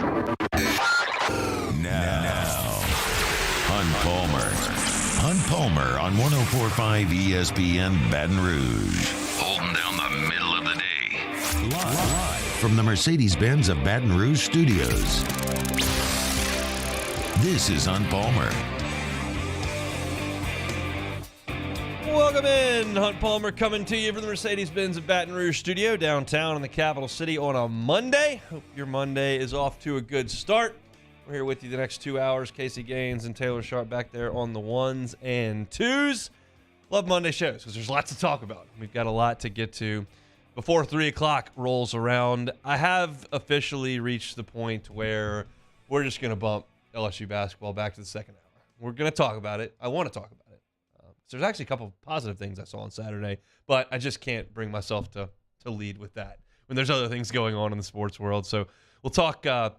Now, Hunt Palmer on 104.5 ESPN Baton Rouge. Holding down the middle of the day. Live from the Mercedes-Benz of Baton Rouge studios. This is Hunt Palmer. Welcome in. Hunt Palmer coming to you from the Mercedes-Benz of Baton Rouge studio downtown in the capital city on a Monday. Hope your Monday is off to a good start. We're here with you the next 2 hours. Casey Gaines and Taylor Sharp back there on the ones and twos. Love Monday shows because there's lots to talk about. We've got a lot to get to before 3 o'clock rolls around. I have officially reached the point where we're just going to bump LSU basketball back to the second hour. We're going to talk about it. I want to talk about it. So there's actually a couple of positive things I saw on Saturday, but I just can't bring myself to lead with that when there's other things going on in the sports world. So we'll talk some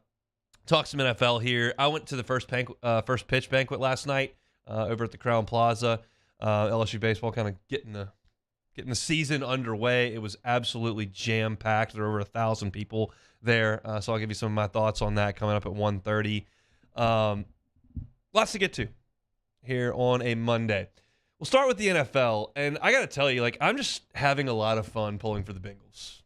NFL here. I went to the first pitch banquet last night over at the Crown Plaza. LSU baseball kind of getting the season underway. It was absolutely jam-packed. There were over 1,000 people there. So I'll give you some of my thoughts on that coming up at 1:30. Lots to get to here on a Monday. We'll start with the NFL, and I got to tell you, I'm just having a lot of fun pulling for the Bengals.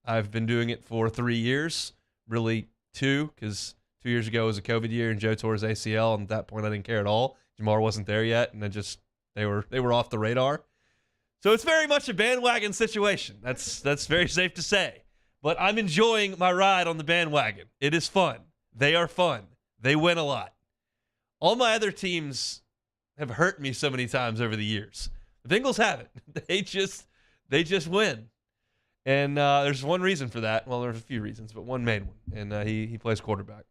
I've been doing it for 3 years, really 2, because 2 years ago was a COVID year, and Joe tore his ACL, and at that point I didn't care at all. Jamar wasn't there yet, and they were off the radar. So it's very much a bandwagon situation. That's very safe to say. But I'm enjoying my ride on the bandwagon. It is fun. They are fun. They win a lot. All my other teams have hurt me so many times over the years. The Bengals haven't. They just win. And there's one reason for that. Well, there's a few reasons, but one main one. And he plays quarterback.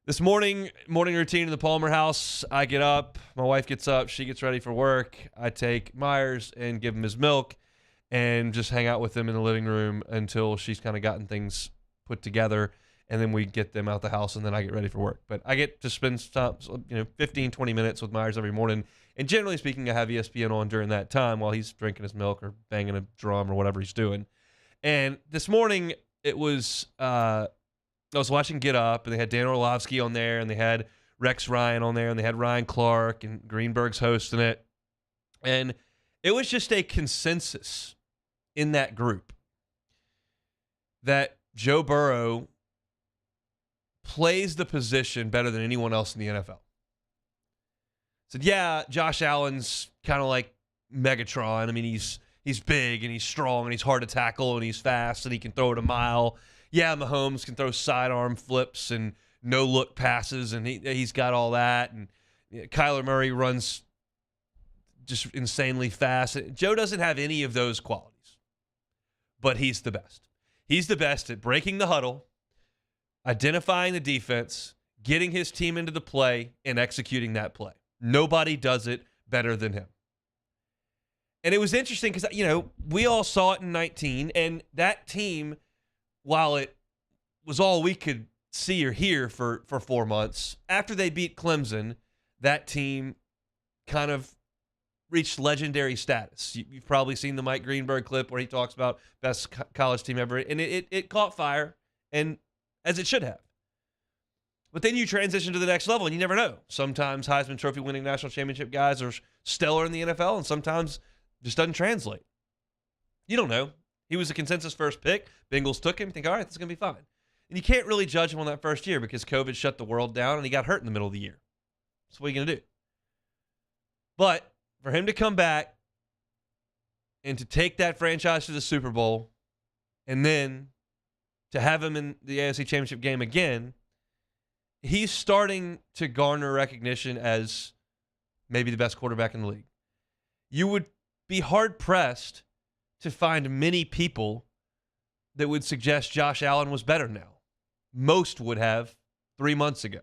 This morning routine in the Palmer house, I get up, my wife gets up, she gets ready for work. I take Myers and give him his milk and just hang out with him in the living room until she's kind of gotten things put together. And then we get them out the house, and then I get ready for work. But I get to spend 15, 20 minutes with Myers every morning. And generally speaking, I have ESPN on during that time while he's drinking his milk or banging a drum or whatever he's doing. And this morning, it was I was watching Get Up, and they had Dan Orlovsky on there, and they had Rex Ryan on there, and they had Ryan Clark, and Greenberg's hosting it. And it was just a consensus in that group that Joe Burrow plays the position better than anyone else in the NFL. Said, yeah, Josh Allen's kind of like Megatron. I mean, he's big and he's strong and he's hard to tackle and he's fast and he can throw it a mile. Yeah, Mahomes can throw sidearm flips and no-look passes, and he's got all that. And Kyler Murray runs just insanely fast. Joe doesn't have any of those qualities, but he's the best. He's the best at breaking the huddle, identifying the defense, getting his team into the play, and executing that play. Nobody does it better than him. And it was interesting because, we all saw it in 19, and that team, while it was all we could see or hear for 4 months, after they beat Clemson, that team kind of reached legendary status. You've probably seen the Mike Greenberg clip where he talks about best college team ever, and it caught fire, and as it should have. But then you transition to the next level, and you never know. Sometimes Heisman Trophy winning national championship guys are stellar in the NFL, and sometimes just doesn't translate. You don't know. He was a consensus first pick. Bengals took him. Think, all right, this is going to be fine. And you can't really judge him on that first year because COVID shut the world down, and he got hurt in the middle of the year. So what are you going to do? But for him to come back and to take that franchise to the Super Bowl and then to have him in the AFC Championship game again, he's starting to garner recognition as maybe the best quarterback in the league. You would be hard-pressed to find many people that would suggest Josh Allen was better now. Most would have 3 months ago.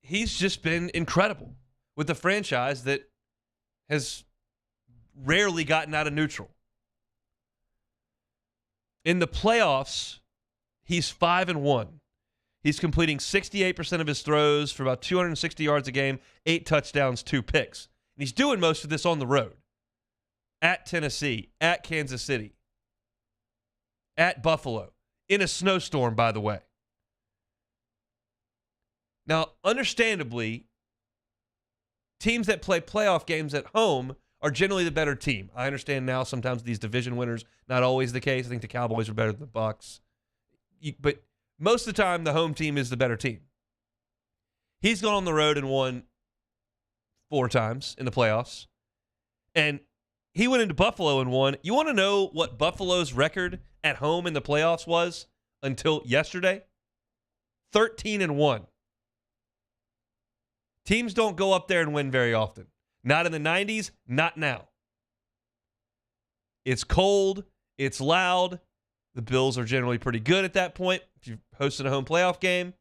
He's just been incredible with a franchise that has rarely gotten out of neutral. In the playoffs, he's 5-1. He's completing 68% of his throws for about 260 yards a game, 8 touchdowns, 2 picks. And he's doing most of this on the road. At Tennessee, at Kansas City. at Buffalo in a snowstorm, by the way. Now, understandably, teams that play playoff games at home are generally the better team. I understand now sometimes these division winners, not always the case. I think the Cowboys are better than the Bucs. But most of the time, the home team is the better team. He's gone on the road and won 4 times in the playoffs. And he went into Buffalo and won. You want to know what Buffalo's record at home in the playoffs was until yesterday? 13-1. Teams don't go up there and win very often. Not in the 90s, not now. It's cold. It's loud. The Bills are generally pretty good at that point. If you're hosting a home playoff game,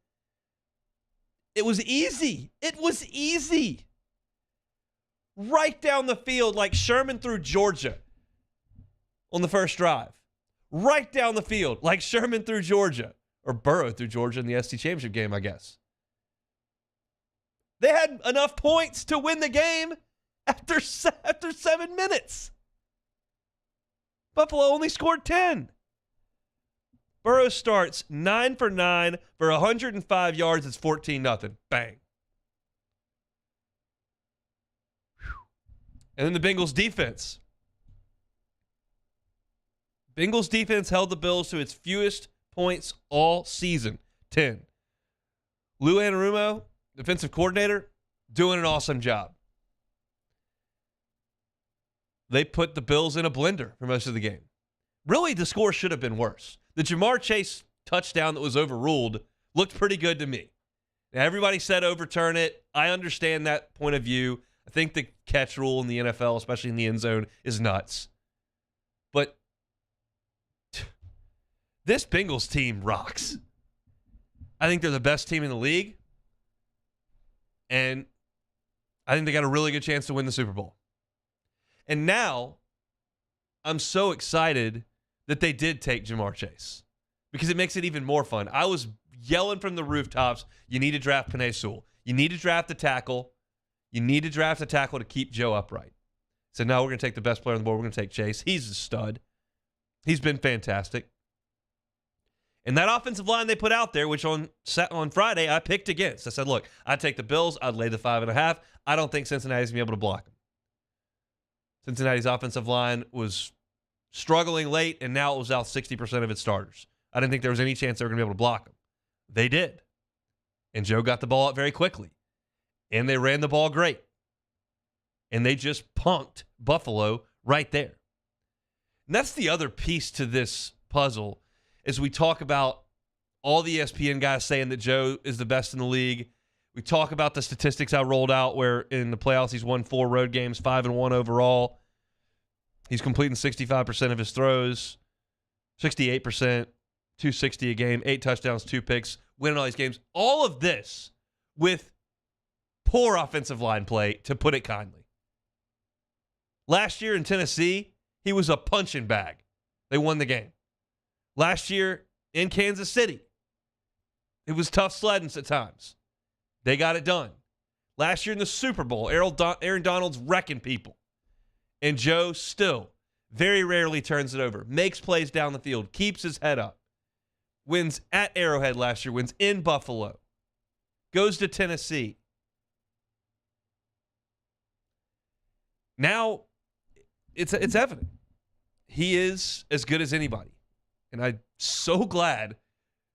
it was easy. It was easy. Right down the field, like Sherman through Georgia on the first drive. Right down the field, like Sherman through Georgia. Or Burrow through Georgia in the SC Championship game, I guess. They had enough points to win the game after 7 minutes. Buffalo only scored 10. Burrow starts 9 for 9 for 105 yards. It's 14-0. Bang. And then the Bengals defense. Bengals defense held the Bills to its fewest points all season. 10. Lou Anarumo, defensive coordinator, doing an awesome job. They put the Bills in a blender for most of the game. Really, the score should have been worse. The Jamar Chase touchdown that was overruled looked pretty good to me. Now, everybody said overturn it. I understand that point of view. I think the catch rule in the NFL, especially in the end zone, is nuts. But this Bengals team rocks. I think they're the best team in the league. And I think they got a really good chance to win the Super Bowl. And now, I'm so excited that they did take Jamar Chase because it makes it even more fun. I was yelling from the rooftops, you need to draft Penei Sewell. You need to draft a tackle. You need to draft a tackle to keep Joe upright. So now we're going to take the best player on the board. We're going to take Chase. He's a stud. He's been fantastic. And that offensive line they put out there, which on Friday I picked against. I said, look, I'd take the Bills. I'd lay the 5.5. I don't think Cincinnati's going to be able to block them. Cincinnati's offensive line was struggling late, and now it was out 60% of its starters. I didn't think there was any chance they were going to be able to block them. They did. And Joe got the ball up very quickly. And they ran the ball great. And they just punked Buffalo right there. And that's the other piece to this puzzle as we talk about all the ESPN guys saying that Joe is the best in the league. We talk about the statistics I rolled out where in the playoffs he's won 4 road games, 5-1 overall. He's completing 65% of his throws, 68%, 260 a game, 8 touchdowns, 2 picks, winning all these games. All of this with poor offensive line play, to put it kindly. Last year in Tennessee, he was a punching bag. They won the game. Last year in Kansas City, it was tough sledding at times. They got it done. Last year in the Super Bowl, Aaron Donald's wrecking people. And Joe still very rarely turns it over. Makes plays down the field. Keeps his head up. Wins at Arrowhead last year. Wins in Buffalo. Goes to Tennessee. Now, it's evident. He is as good as anybody. And I'm so glad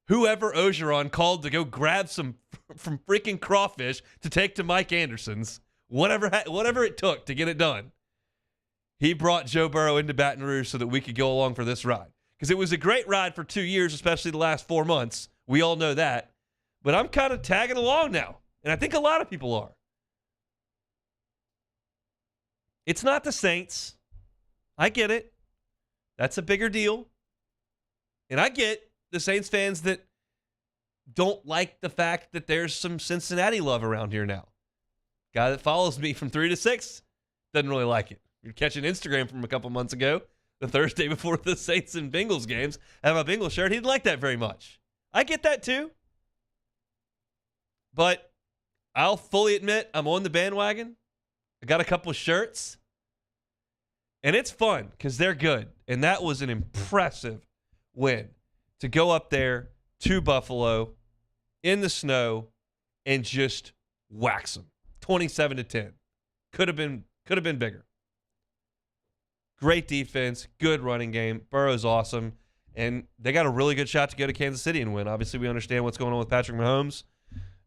whoever Ogeron called to go grab some from freaking crawfish to take to Mike Anderson's, whatever it took to get it done. He brought Joe Burrow into Baton Rouge so that we could go along for this ride. Because it was a great ride for 2 years, especially the last 4 months. We all know that. But I'm kind of tagging along now. And I think a lot of people are. It's not the Saints. I get it. That's a bigger deal. And I get the Saints fans that don't like the fact that there's some Cincinnati love around here now. Guy that follows me from 3 to 6 doesn't really like it. You're catching Instagram from a couple months ago, the Thursday before the Saints and Bengals games. I have a Bengals shirt. He didn't like that very much. I get that too. But I'll fully admit I'm on the bandwagon. I got a couple of shirts. And it's fun because they're good. And that was an impressive win. To go up there to Buffalo in the snow and just wax them. 27-10. Could have been bigger. Great defense, good running game. Burrow's awesome. And they got a really good shot to go to Kansas City and win. Obviously, we understand what's going on with Patrick Mahomes.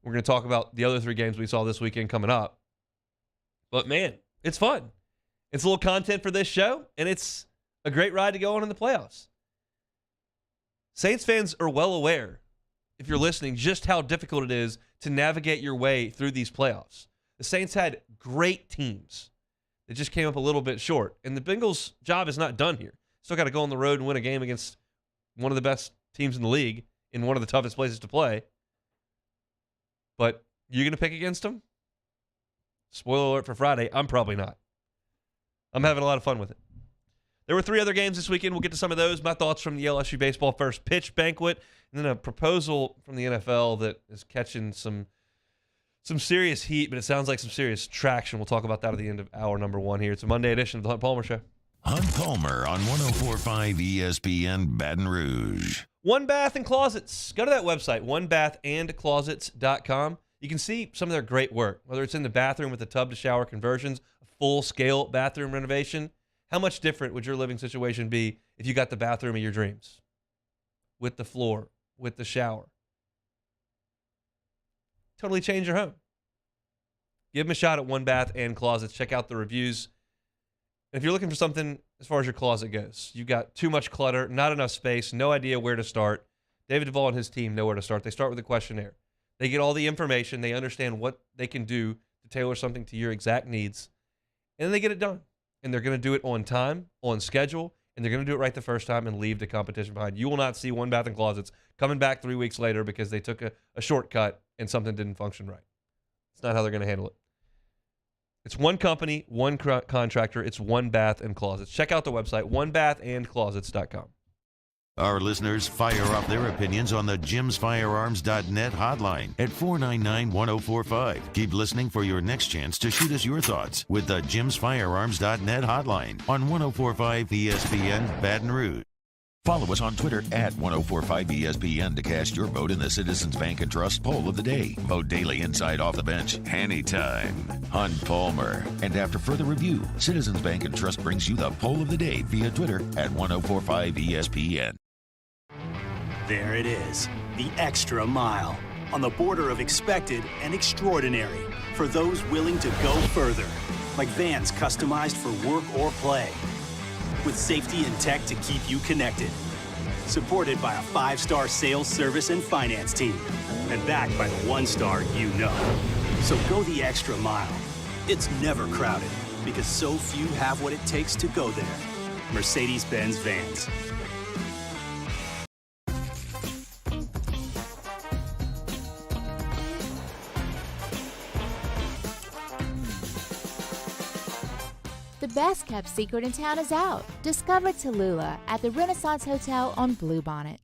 We're going to talk about the other 3 games we saw this weekend coming up. But, man, it's fun. It's a little content for this show, and it's a great ride to go on in the playoffs. Saints fans are well aware, if you're listening, just how difficult it is to navigate your way through these playoffs. The Saints had great teams. They just came up a little bit short. And the Bengals' job is not done here. Still got to go on the road and win a game against one of the best teams in the league in one of the toughest places to play. But you going to pick against them? Spoiler alert for Friday, I'm probably not. I'm having a lot of fun with it. There were 3 other games this weekend. We'll get to some of those. My thoughts from the LSU baseball first pitch banquet, and then a proposal from the NFL that is catching some serious heat, but it sounds like some serious traction. We'll talk about that at the end of hour number 1 here. It's a Monday edition of the Hunt Palmer Show. Hunt Palmer on 104.5 ESPN Baton Rouge. One Bath and Closets. Go to that website, onebathandclosets.com. You can see some of their great work, whether it's in the bathroom with the tub-to-shower conversions, a full-scale bathroom renovation. How much different would your living situation be if you got the bathroom of your dreams? With the floor, with the shower. Totally change your home. Give them a shot at One Bath and Closets. Check out the reviews. And if you're looking for something as far as your closet goes, you've got too much clutter, not enough space, no idea where to start, David Duvall and his team know where to start. They start with a questionnaire. They get all the information. They understand what they can do to tailor something to your exact needs. And then they get it done. And they're going to do it on time, on schedule, and they're going to do it right the first time and leave the competition behind. You will not see One Bath and Closets coming back 3 weeks later because they took a shortcut and something didn't function right. It's not how they're going to handle it. It's one company, one contractor. It's One Bath and Closets. Check out the website, onebathandclosets.com. Our listeners fire off their opinions on the jimsfirearms.net hotline at 499-1045. Keep listening for your next chance to shoot us your thoughts with the jimsfirearms.net hotline on 104.5 ESPN Baton Rouge. Follow us on Twitter at 1045ESPN to cast your vote in the Citizens Bank and Trust poll of the day. Vote daily inside off the bench, anytime. Hunt Palmer. And after further review, Citizens Bank and Trust brings you the poll of the day via Twitter at 1045ESPN. There it is, the extra mile. On the border of expected and extraordinary for those willing to go further. Like vans customized for work or play. With safety and tech to keep you connected. Supported by a 5-star sales, service, and finance team. And backed by the 1-star you know. So go the extra mile. It's never crowded because so few have what it takes to go there. Mercedes-Benz Vans. The best kept secret in town is out. Discover Tallulah at the Renaissance Hotel on Bluebonnet.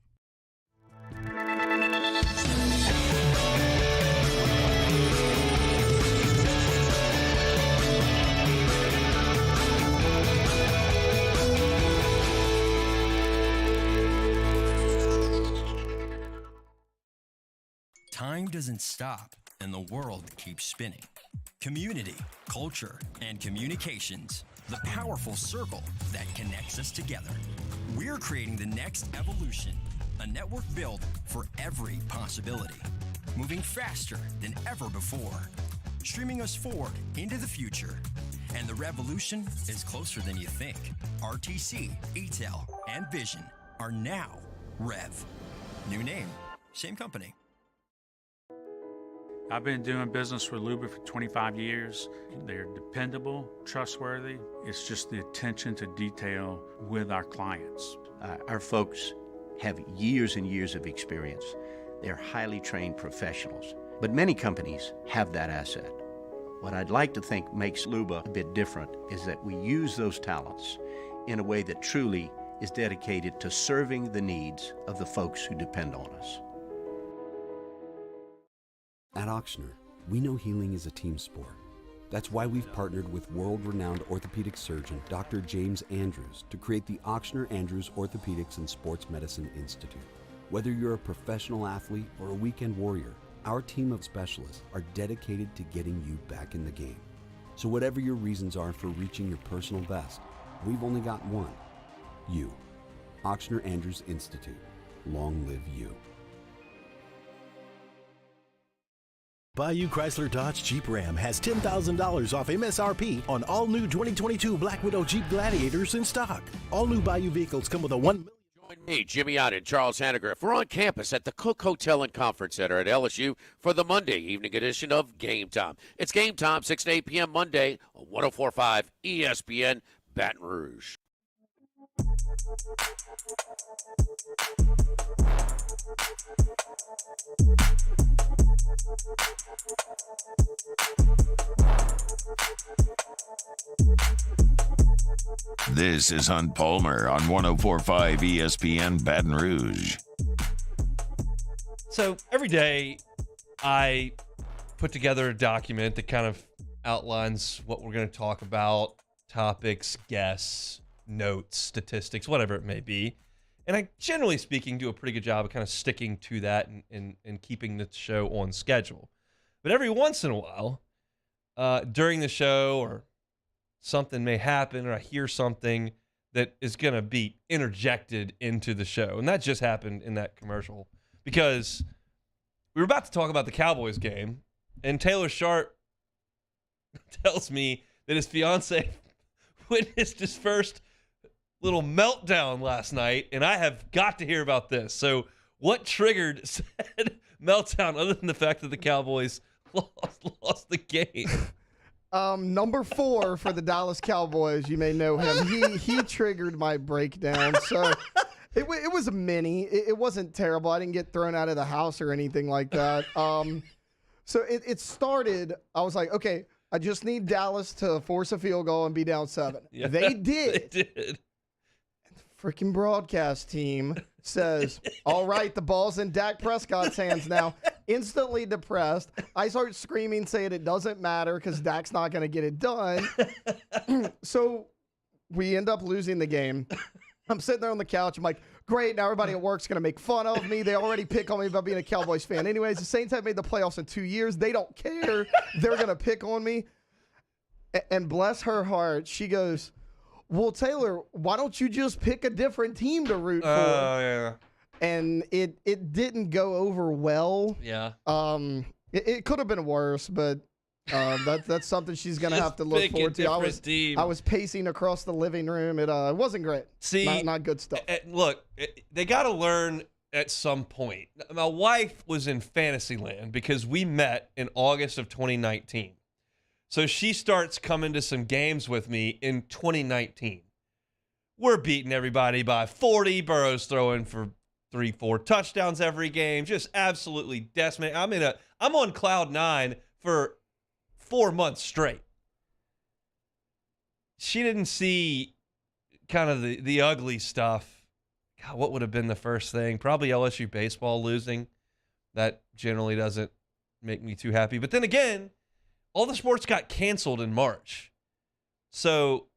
Time doesn't stop, and the world keeps spinning. Community, culture, and communications, the powerful circle that connects us together. We're creating the next evolution, a network built for every possibility, moving faster than ever before, streaming us forward into the future. And the revolution is closer than you think. RTC, ETEL, and Vision are now Rev. New name, same company. I've been doing business with Luba for 25 years. They're dependable, trustworthy. It's just the attention to detail with our clients. Our folks have years and years of experience. They're highly trained professionals, but many companies have that asset. What I'd like to think makes Luba a bit different is that we use those talents in a way that truly is dedicated to serving the needs of the folks who depend on us. At Ochsner, we know healing is a team sport. That's why we've partnered with world-renowned orthopedic surgeon Dr. James Andrews to create the Ochsner Andrews Orthopedics and Sports Medicine Institute. Whether you're a professional athlete or a weekend warrior, our team of specialists are dedicated to getting you back in the game. So whatever your reasons are for reaching your personal best, we've only got one: you. Ochsner Andrews Institute. Long live you. Bayou Chrysler Dodge Jeep Ram has $10,000 off MSRP on all new 2022 Black Widow Jeep Gladiators in stock. All new Bayou vehicles come with a $1 million. Join me, Jimmy Ott, and Charles Hannegriff. We're on campus at the Cook Hotel and Conference Center at LSU for the Monday evening edition of Game Time. It's Game Time, 6 to 8 p.m. Monday on 104.5 ESPN Baton Rouge. This is Hunt Palmer on 104.5 ESPN Baton Rouge. So every day I put together a document that kind of outlines what we're going to talk about, topics, guests, notes, statistics, whatever it may be. And I, generally speaking, do a pretty good job of kind of sticking to that and keeping the show on schedule. But every once in a while, during the show, or something may happen, or I hear something that is going to be interjected into the show. And that just happened in that commercial, because we were about to talk about the Cowboys game, and Taylor Sharp tells me that his fiance witnessed his first little meltdown last night, and I have got to hear about this. So what triggered said meltdown, other than the fact that the Cowboys lost the game? Number 4 for the Dallas Cowboys. You may know him. He triggered my breakdown. So it was a mini. It wasn't terrible. I didn't get thrown out of the house or anything like that. So it started. I was like, okay, I just need Dallas to force a field goal and be down 7. Yeah, they did. They did. Freaking broadcast team says, all right, the ball's in Dak Prescott's hands now. Instantly depressed. I start screaming, saying it doesn't matter because Dak's not going to get it done. So we end up losing the game. I'm sitting there on the couch. I'm like, great, now everybody at work's going to make fun of me. They already pick on me about being a Cowboys fan. Anyways, the Saints have made the playoffs in 2 years. They don't care. They're going to pick on me. And bless her heart, she goes, well, Taylor, why don't you just pick a different team to root for? Oh, yeah. And it didn't go over well. Yeah. It could have been worse, but that's something she's gonna have to look forward to. I was pacing across the living room. It wasn't great. See, not good stuff. Look, they got to learn at some point. My wife was in Fantasyland because we met in August of 2019. So she starts coming to some games with me in 2019. We're beating everybody by 40. Burrow's throwing for 3-4 touchdowns every game. Just absolutely decimating. I'm on cloud 9 for 4 months straight. She didn't see kind of the ugly stuff. God, what would have been the first thing? Probably LSU baseball losing. That generally doesn't make me too happy. But then again, all the sports got canceled in March. So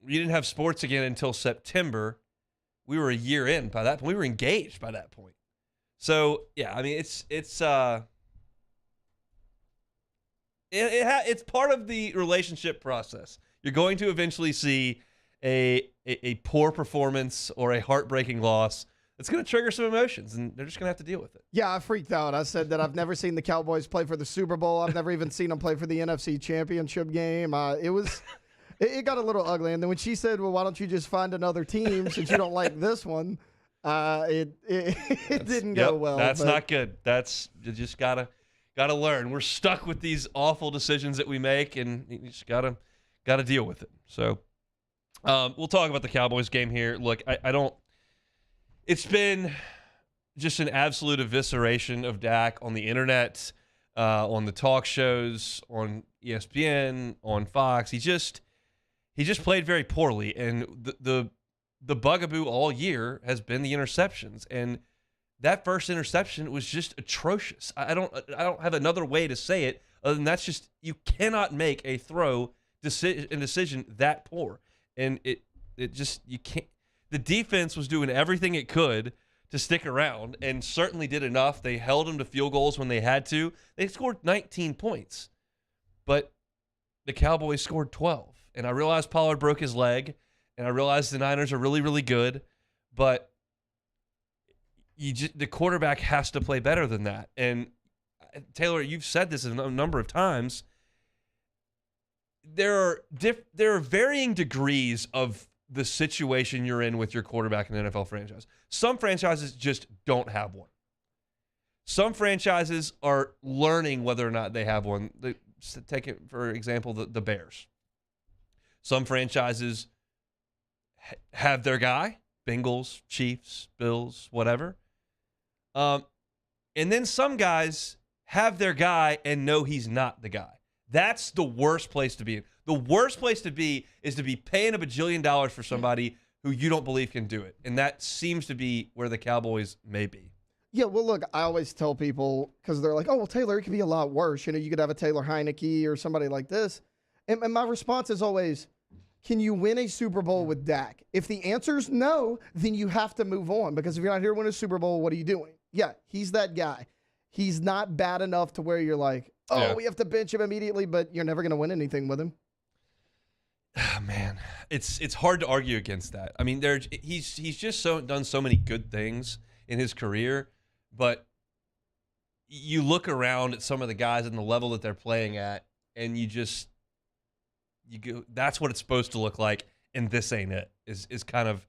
we didn't have sports again until September. We were a year in by that point. We were engaged by that point. So, yeah, I mean, it's part of the relationship process. You're going to eventually see a poor performance or a heartbreaking loss. It's going to trigger some emotions, and they're just going to have to deal with it. Yeah, I freaked out. I said that I've never seen the Cowboys play for the Super Bowl. I've never even seen them play for the NFC Championship game. It got a little ugly. And then when she said, well, why don't you just find another team since you don't like this one, it didn't go well. That's not good. You just gotta learn. We're stuck with these awful decisions that we make, and you just gotta deal with it. So we'll talk about the Cowboys game here. Look, I don't. It's been just an absolute evisceration of Dak on the internet, on the talk shows, on ESPN, on Fox. He just played very poorly, and the bugaboo all year has been the interceptions, and that first interception was just atrocious. I don't have another way to say it Other than that's just you cannot make a throw decision that poor, and it just you can't. The defense was doing everything it could to stick around, and certainly did enough. They held them to field goals when they had to. They scored 19 points, but the Cowboys scored 12. And I realized Pollard broke his leg, and I realized the Niners are really, really good, but the quarterback has to play better than that. And Taylor, you've said this a number of times. There are varying degrees of the situation you're in with your quarterback in an NFL franchise. Some franchises just don't have one. Some franchises are learning whether or not they have one. Take it, for example, the Bears. Some franchises have their guy, Bengals, Chiefs, Bills, whatever. And then some guys have their guy and know he's not the guy. That's the worst place to be in. The worst place to be is to be paying $1 bajillion for somebody who you don't believe can do it. And that seems to be where the Cowboys may be. Yeah, well, look, I always tell people, because they're like, oh, well, Taylor, it could be a lot worse. You know, you could have a Taylor Heineke or somebody like this. And my response is always, can you win a Super Bowl with Dak? If the answer is no, then you have to move on. Because if you're not here to win a Super Bowl, what are you doing? Yeah, he's that guy. He's not bad enough to where you're like, we have to bench him immediately, but you're never going to win anything with him. Oh, man, it's hard to argue against that. I mean, he's just done so many good things in his career, but you look around at some of the guys and the level that they're playing at, and you go, that's what it's supposed to look like, and this ain't it. Is kind of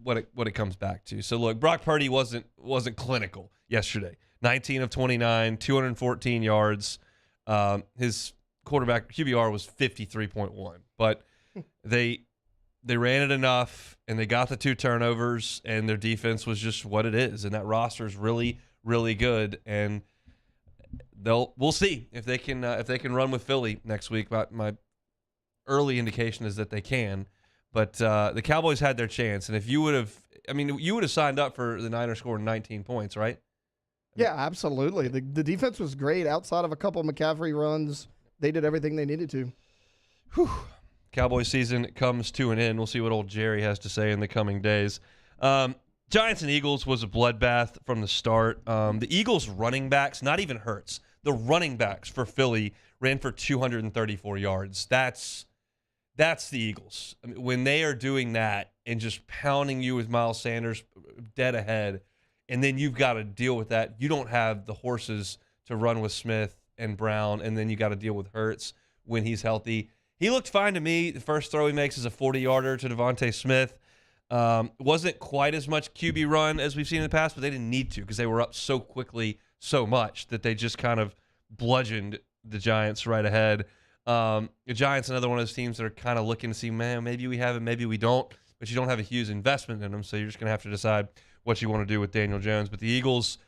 what it comes back to. So look, Brock Purdy wasn't clinical yesterday. 19 of 29, 214 yards. His quarterback QBR was 53.1, but they ran it enough, and they got the 2 turnovers, and their defense was just what it is. And that roster is really, really good, and we'll see if they can run with Philly next week. My early indication is that they can, but the Cowboys had their chance, and if you would have signed up for the Niners scoring 19 points, right? Yeah, absolutely. The defense was great. Outside of a couple of McCaffrey runs, they did everything they needed to. Whew. Cowboys season comes to an end. We'll see what old Jerry has to say in the coming days. Giants and Eagles was a bloodbath from the start. The Eagles running backs, not even Hurts, the running backs for Philly ran for 234 yards. That's the Eagles. I mean, when they are doing that and just pounding you with Miles Sanders dead ahead, and then you've got to deal with that. You don't have the horses to run with Smith and Brown, and then you got to deal with Hurts when he's healthy. He looked fine to me. The first throw he makes is a 40-yarder to Devontae Smith. Wasn't quite as much QB run as we've seen in the past, but they didn't need to because they were up so quickly, so much that they just kind of bludgeoned the Giants right ahead. The Giants, another one of those teams that are kind of looking to see, man, maybe we have him, maybe we don't, but you don't have a huge investment in them, so you're just going to have to decide what you want to do with Daniel Jones. But the Eagles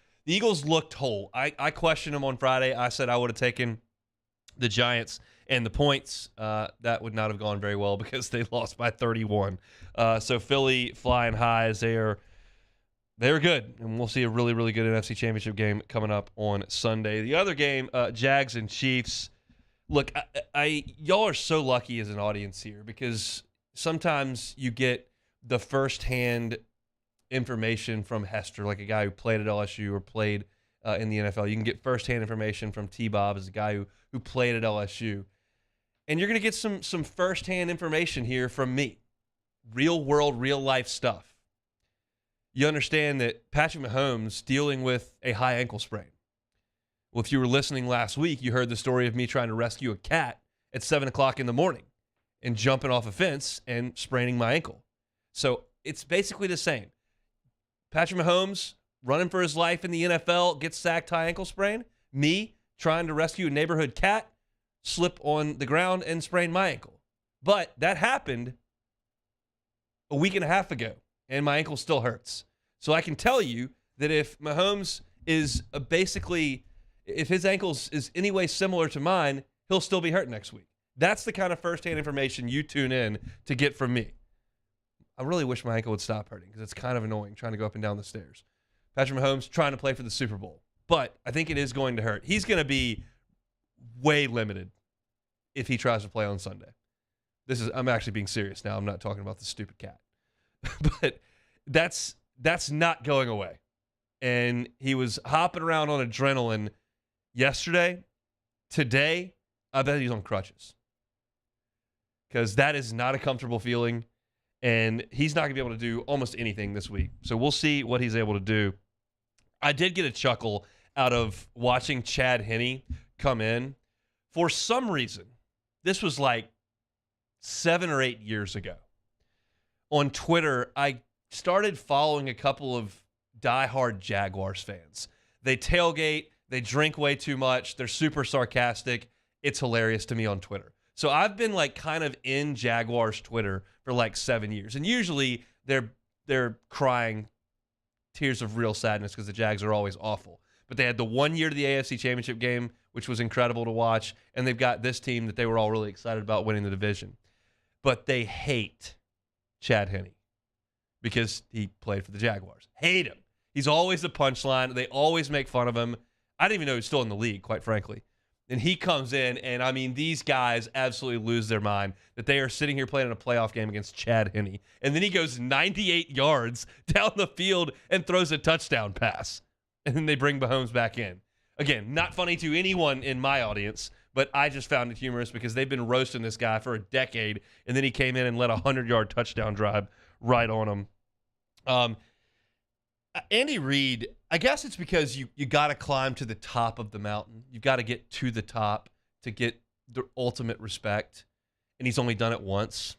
looked whole. I questioned them on Friday. I said I would have taken the Giants and the points. That would not have gone very well because they lost by 31. So Philly flying high as they're good, and we'll see a really, really good NFC Championship game coming up on Sunday. The other game, Jags and Chiefs. Look, y'all are so lucky as an audience here because sometimes you get the firsthand information from Hester, like a guy who played at LSU or played in the NFL. You can get firsthand information from T-Bob as a guy who played at LSU. And you're going to get some firsthand information here from me. Real world, real life stuff. You understand that Patrick Mahomes dealing with a high ankle sprain. Well, if you were listening last week, you heard the story of me trying to rescue a cat at 7 o'clock in the morning and jumping off a fence and spraining my ankle. So it's basically the same. Patrick Mahomes running for his life in the NFL, gets sacked, high ankle sprain. Me trying to rescue a neighborhood cat, slip on the ground and sprain my ankle. But that happened a week and a half ago, and my ankle still hurts. So I can tell you that if Mahomes is if his ankles is any way similar to mine, he'll still be hurt next week. That's the kind of firsthand information you tune in to get from me. I really wish my ankle would stop hurting because it's kind of annoying trying to go up and down the stairs. Patrick Mahomes trying to play for the Super Bowl, but I think it is going to hurt. He's going to be way limited if he tries to play on Sunday. I'm actually being serious now. I'm not talking about the stupid cat. But that's not going away. And he was hopping around on adrenaline yesterday. Today, I bet he's on crutches. Because that is not a comfortable feeling. And he's not going to be able to do almost anything this week. So we'll see what he's able to do. I did get a chuckle out of watching Chad Henne come in. For some reason, this was like 7 or 8 years ago. On Twitter, I started following a couple of diehard Jaguars fans. They tailgate, they drink way too much, they're super sarcastic. It's hilarious to me on Twitter. So I've been like kind of in Jaguars Twitter for like 7 years. And usually they're crying tears of real sadness because the Jags are always awful. But they had the 1 year to the AFC Championship game, which was incredible to watch. And they've got this team that they were all really excited about winning the division. But they hate Chad Henne because he played for the Jaguars. Hate him. He's always the punchline. They always make fun of him. I didn't even know he was still in the league, quite frankly. And he comes in, and I mean, these guys absolutely lose their mind that they are sitting here playing in a playoff game against Chad Henne. And then he goes 98 yards down the field and throws a touchdown pass. And then they bring Mahomes back in. Again, not funny to anyone in my audience, but I just found it humorous because they've been roasting this guy for a decade, and then he came in and led a 100-yard touchdown drive right on him. Andy Reid, I guess it's because you got to climb to the top of the mountain. You've got to get to the top to get the ultimate respect, and he's only done it once.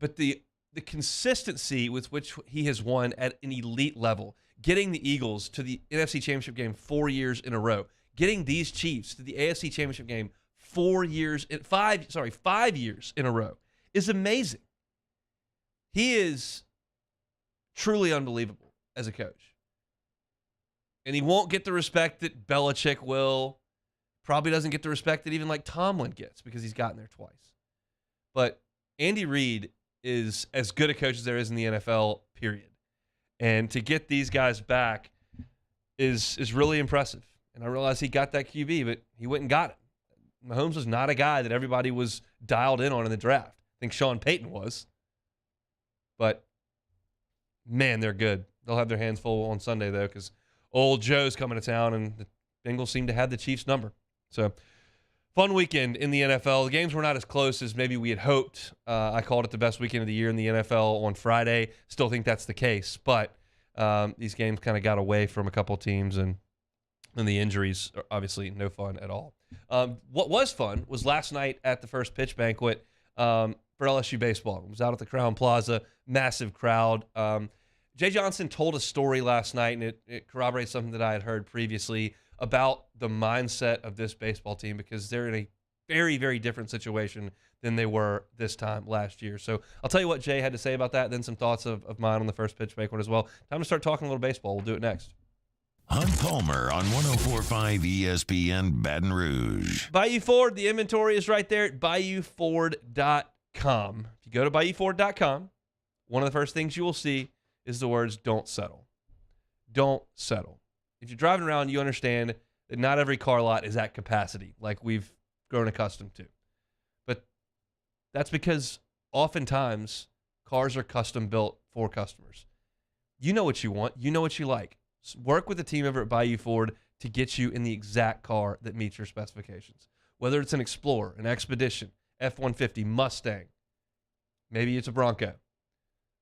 But the consistency with which he has won at an elite level, getting the Eagles to the NFC Championship game 4 years in a row, getting these Chiefs to the AFC Championship game 5 years in a row is amazing. He is truly unbelievable as a coach. And he won't get the respect that Belichick will. Probably doesn't get the respect that even like Tomlin gets because he's gotten there twice. But Andy Reid is as good a coach as there is in the NFL, period. And to get these guys back is really impressive. And I realize he got that QB, but he went and got it. Mahomes was not a guy that everybody was dialed in on in the draft. I think Sean Payton was. But, man, they're good. They'll have their hands full on Sunday, though, because old Joe's coming to town, and the Bengals seem to have the Chiefs' number. So, fun weekend in the NFL. The games were not as close as maybe we had hoped. I called it the best weekend of the year in the NFL on Friday. Still think that's the case. But these games kind of got away from a couple teams, and the injuries are obviously no fun at all. What was fun was last night at the first pitch banquet for LSU baseball. It was out at the Crowne Plaza, massive crowd. Jay Johnson told a story last night, and it corroborates something that I had heard previously about the mindset of this baseball team because they're in a very, very different situation than they were this time last year. So I'll tell you what Jay had to say about that, then some thoughts of mine on the first pitch banquet as well. Time to start talking a little baseball. We'll do it next. Hunt Palmer on 104.5 ESPN Baton Rouge. Bayou Ford, the inventory is right there at BayouFord.com. If you go to BayouFord.com, one of the first things you will see is the words "don't settle." Don't settle. If you're driving around, you understand that not every car lot is at capacity like we've grown accustomed to. But that's because oftentimes cars are custom built for customers. You know what you want. You know what you like. Work with the team over at Bayou Ford to get you in the exact car that meets your specifications. Whether it's an Explorer, an Expedition, F-150, Mustang, maybe it's a Bronco.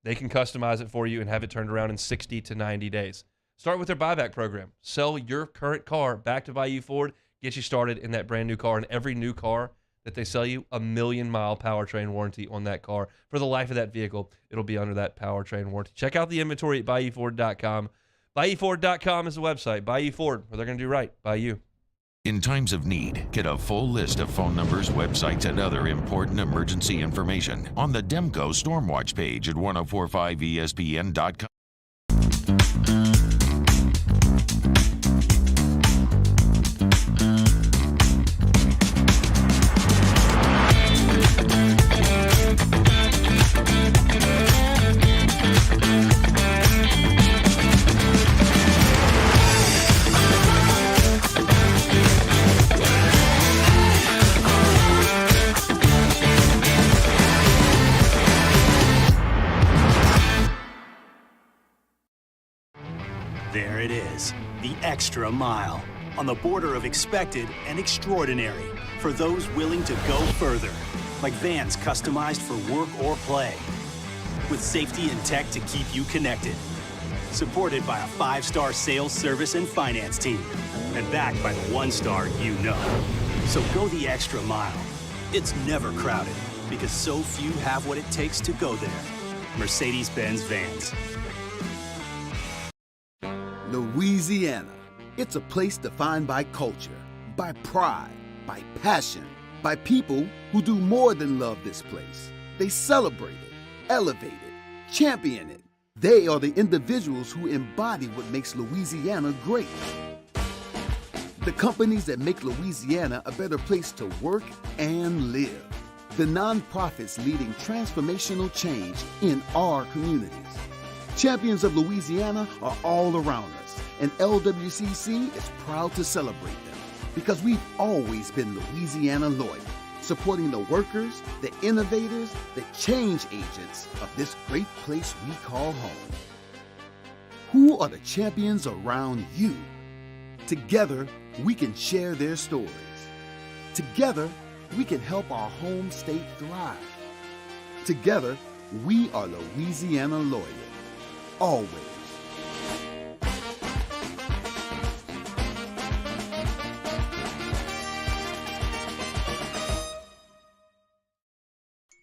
They can customize it for you and have it turned around in 60 to 90 days. Start with their buyback program. Sell your current car back to Bayou Ford, get you started in that brand new car. And every new car that they sell you, a 1,000,000-mile powertrain warranty on that car. For the life of that vehicle, it'll be under that powertrain warranty. Check out the inventory at BayouFord.com. BayouFord.com is the website. Bayou Ford, where they're going to do right by you. In times of need, get a full list of phone numbers, websites, and other important emergency information on the Demco Stormwatch page at 1045ESPN.com. There it is, the extra mile, on the border of expected and extraordinary, for those willing to go further, like vans customized for work or play, with safety and tech to keep you connected. Supported by a 5-star sales, service, and finance team, and backed by the 1-star you know. So go the extra mile. It's never crowded, because so few have what it takes to go there. Mercedes-Benz Vans. Louisiana. It's a place defined by culture, by pride, by passion, by people who do more than love this place. They celebrate it, elevate it, champion it. They are the individuals who embody what makes Louisiana great. The companies that make Louisiana a better place to work and live. The nonprofits leading transformational change in our communities. Champions of Louisiana are all around us, and LWCC is proud to celebrate them because we've always been Louisiana loyal, supporting the workers, the innovators, the change agents of this great place we call home. Who are the champions around you? Together, we can share their stories. Together, we can help our home state thrive. Together, we are Louisiana loyal. Always.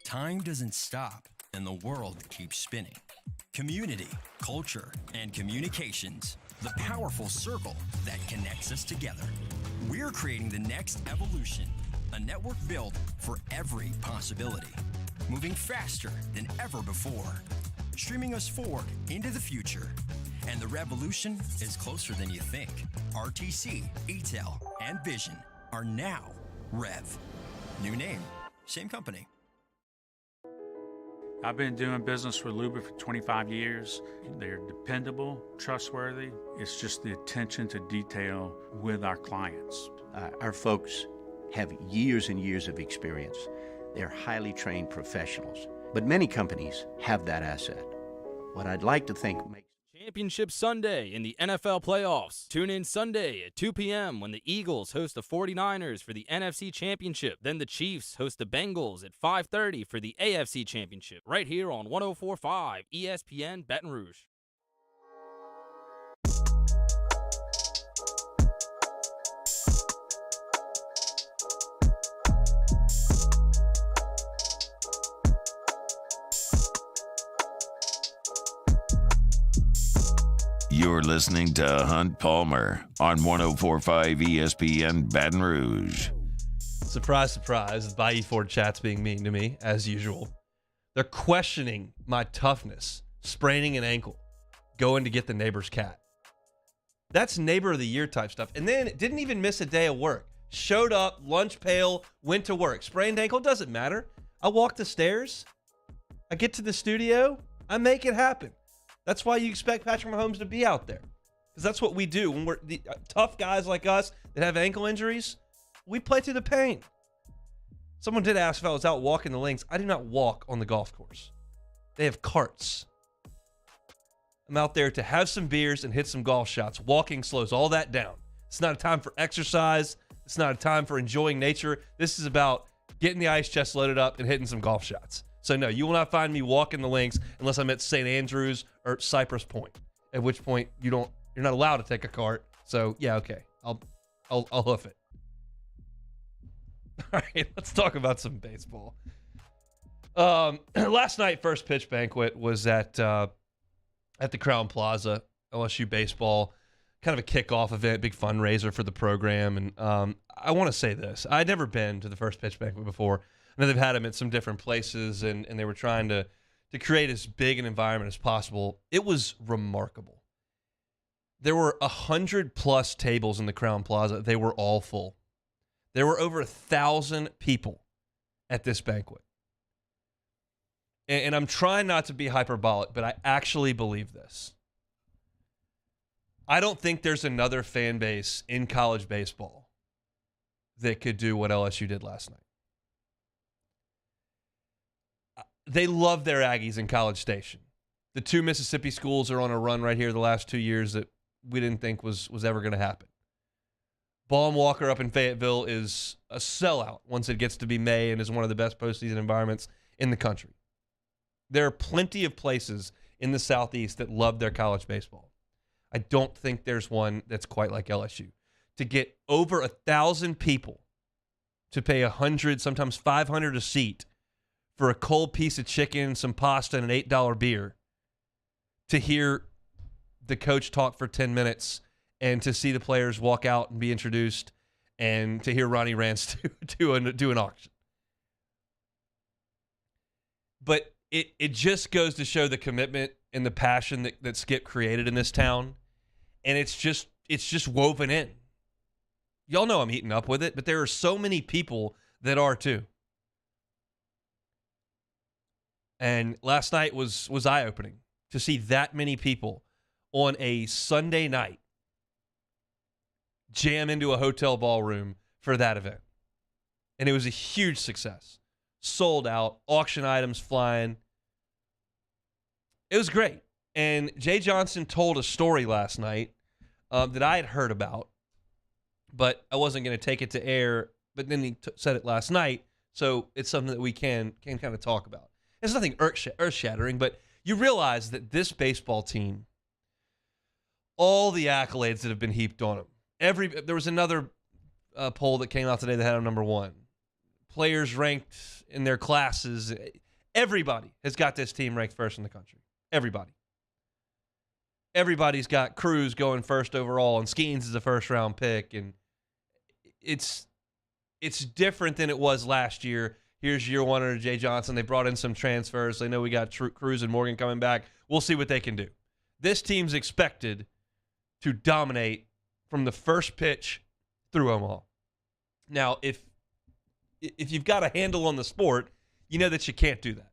Time doesn't stop, and the world keeps spinning. Community, culture, and communications. The powerful circle that connects us together. We're creating the next evolution, a network built for every possibility. Moving faster than ever before. Streaming us forward into the future. And the revolution is closer than you think. RTC, ETEL, and Vision are now Rev. New name, same company. I've been doing business with Luba for 25 years. They're dependable, trustworthy. It's just the attention to detail with our clients. Our folks have years and years of experience. They're highly trained professionals. But many companies have that asset. What I'd like to think makes Championship Sunday in the NFL playoffs. Tune in Sunday at 2 p.m. when the Eagles host the 49ers for the NFC Championship. Then the Chiefs host the Bengals at 5:30 for the AFC Championship. Right here on 104.5 ESPN Baton Rouge. You're listening to Hunt Palmer on 104.5 ESPN Baton Rouge. Surprise, surprise, the Bayou Ford chat's being mean to me, as usual. They're questioning my toughness, spraining an ankle, going to get the neighbor's cat. That's neighbor of the year type stuff. And then didn't even miss a day of work. Showed up, lunch pail, went to work. Sprained ankle, doesn't matter. I walk the stairs. I get to the studio. I make it happen. That's why you expect Patrick Mahomes to be out there. Because that's what we do. When we're the tough guys like us that have ankle injuries, we play through the pain. Someone did ask if I was out walking the links. I do not walk on the golf course. They have carts. I'm out there to have some beers and hit some golf shots. Walking slows all that down. It's not a time for exercise. It's not a time for enjoying nature. This is about getting the ice chest loaded up and hitting some golf shots. So no, you will not find me walking the links unless I'm at St. Andrews or Cypress Point. At which point you're not allowed to take a cart. So yeah, okay, I'll hoof it. All right, let's talk about some baseball. Last night, first pitch banquet was at the Crowne Plaza, LSU baseball, kind of a kickoff event, big fundraiser for the program. And I want to say this: I'd never been to the first pitch banquet before. I know they've had them at some different places, and they were trying to create as big an environment as possible. It was remarkable. There were 100+ tables in the Crowne Plaza. They were all full. There were over 1,000 people at this banquet. And I'm trying not to be hyperbolic, but I actually believe this. I don't think there's another fan base in college baseball that could do what LSU did last night. They love their Aggies in College Station. The two Mississippi schools are on a run right here the last 2 years that we didn't think was ever going to happen. Ball & Walker up in Fayetteville is a sellout once it gets to be May and is one of the best postseason environments in the country. There are plenty of places in the Southeast that love their college baseball. I don't think there's one that's quite like LSU. To get over 1,000 people to pay $100, sometimes $500 a seat for a cold piece of chicken, some pasta, and an $8 beer, to hear the coach talk for 10 minutes and to see the players walk out and be introduced and to hear Ronnie Rance do an auction. But it just goes to show the commitment and the passion that Skip created in this town. And it's just woven in. Y'all know I'm eating up with it, but there are so many people that are too. And last night was eye-opening to see that many people on a Sunday night jam into a hotel ballroom for that event. And it was a huge success. Sold out, auction items flying. It was great. And Jay Johnson told a story last night that I had heard about, but I wasn't going to take it to air. But then he said it last night, so it's something that we can kind of talk about. It's nothing earth-shattering, but you realize that this baseball team, all the accolades that have been heaped on them. There was another poll that came out today that had them number one. Players ranked in their classes. Everybody has got this team ranked first in the country. Everybody. Everybody's got Cruz going first overall, and Skeens is a first-round pick, and it's different than it was last year. Here's year one under Jay Johnson. They brought in some transfers. They know we got Cruz and Morgan coming back. We'll see what they can do. This team's expected to dominate from the first pitch through Omaha. Now, if you've got a handle on the sport, you know that you can't do that.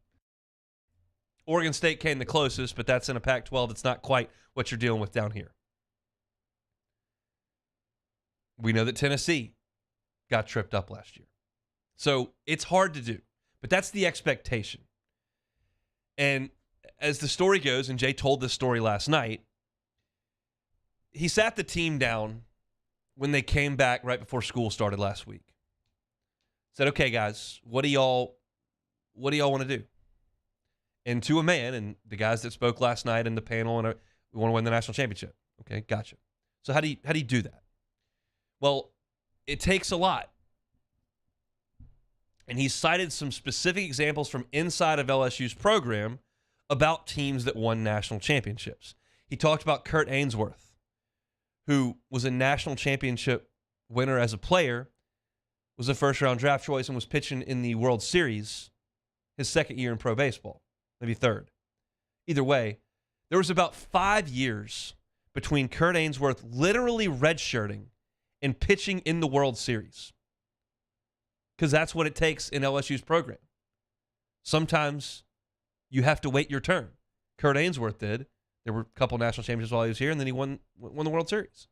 Oregon State came the closest, but that's in a Pac-12. It's not quite what you're dealing with down here. We know that Tennessee got tripped up last year. So it's hard to do, but that's the expectation. And as the story goes, and Jay told this story last night, he sat the team down when they came back right before school started last week. Said, okay, guys, what do y'all want to do? And to a man, and the guys that spoke last night in the panel, and we want to win the national championship. Okay, gotcha. So how do you do that? Well, it takes a lot. And he cited some specific examples from inside of LSU's program about teams that won national championships. He talked about Kurt Ainsworth, who was a national championship winner as a player, was a first-round draft choice, and was pitching in the World Series his second year in pro baseball, maybe third. Either way, there was about 5 years between Kurt Ainsworth literally redshirting and pitching in the World Series. Because that's what it takes in LSU's program. Sometimes you have to wait your turn. Kurt Ainsworth did. There were a couple national championships while he was here, and then he won the World Series.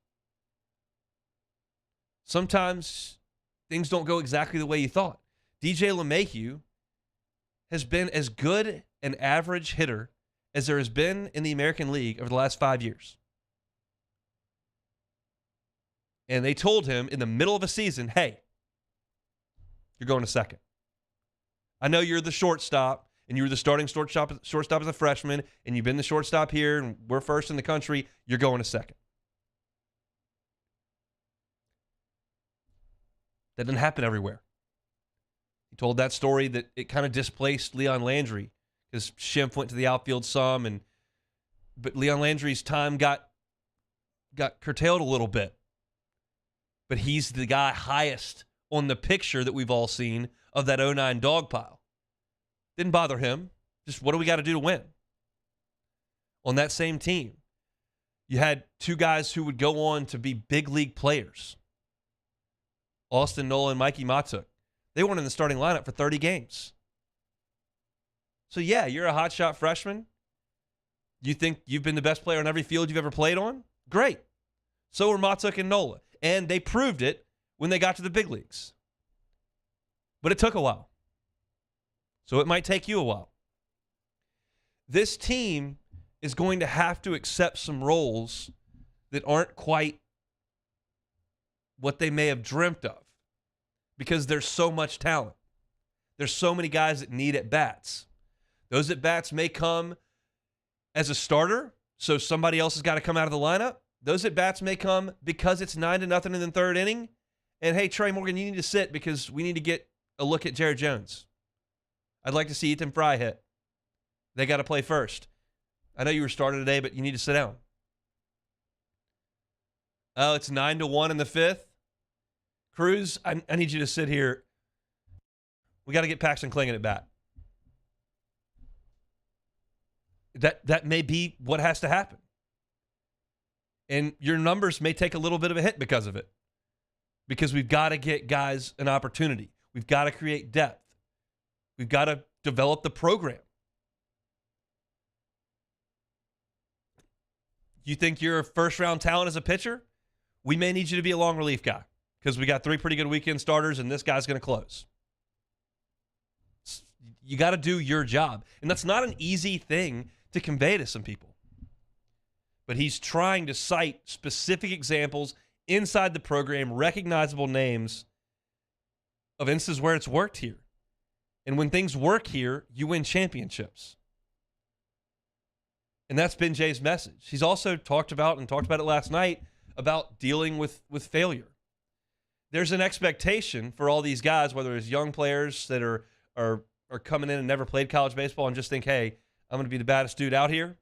Sometimes things don't go exactly the way you thought. DJ LeMahieu has been as good an average hitter as there has been in the American League over the last 5 years. And they told him in the middle of a season, hey, you're going to second. I know you're the shortstop, and you were the starting shortstop as a freshman, and you've been the shortstop here, and we're first in the country. You're going to second. That didn't happen everywhere. He told that story that it kind of displaced Leon Landry because Schimpf went to the outfield some, but Leon Landry's time got curtailed a little bit. But he's the guy highest on the picture that we've all seen of that 09 dog pile. Didn't bother him. Just what do we got to do to win? On that same team, you had two guys who would go on to be big league players. Austin Nola and Mikey Matuk. They weren't in the starting lineup for 30 games. So yeah, you're a hotshot freshman. You think you've been the best player on every field you've ever played on? Great. So were Matuk and Nola. And they proved it when they got to the big leagues. But it took a while. So it might take you a while. This team is going to have to accept some roles that aren't quite what they may have dreamt of because there's so much talent. There's so many guys that need at-bats. Those at-bats may come as a starter, so somebody else has got to come out of the lineup. Those at-bats may come because it's 9-0 in the third inning. And, hey, Trey Morgan, you need to sit because we need to get a look at Jared Jones. I'd like to see Ethan Fry hit. They got to play first. I know you were starting today, but you need to sit down. Oh, it's 9-1 in the fifth. Cruz, I need you to sit here. We got to get Paxton Klingon at bat. That may be what has to happen. And your numbers may take a little bit of a hit because of it. Because we've got to get guys an opportunity. We've got to create depth. We've got to develop the program. You think you're a first-round talent as a pitcher? We may need you to be a long relief guy because we got 3 pretty good weekend starters, and this guy's going to close. You got to do your job. And that's not an easy thing to convey to some people. But he's trying to cite specific examples inside the program, recognizable names of instances where it's worked here. And when things work here, you win championships. And that's been Jay's message. He's also talked about it last night, about dealing with failure. There's an expectation for all these guys, whether it's young players that are coming in and never played college baseball and just think, hey, I'm going to be the baddest dude out here,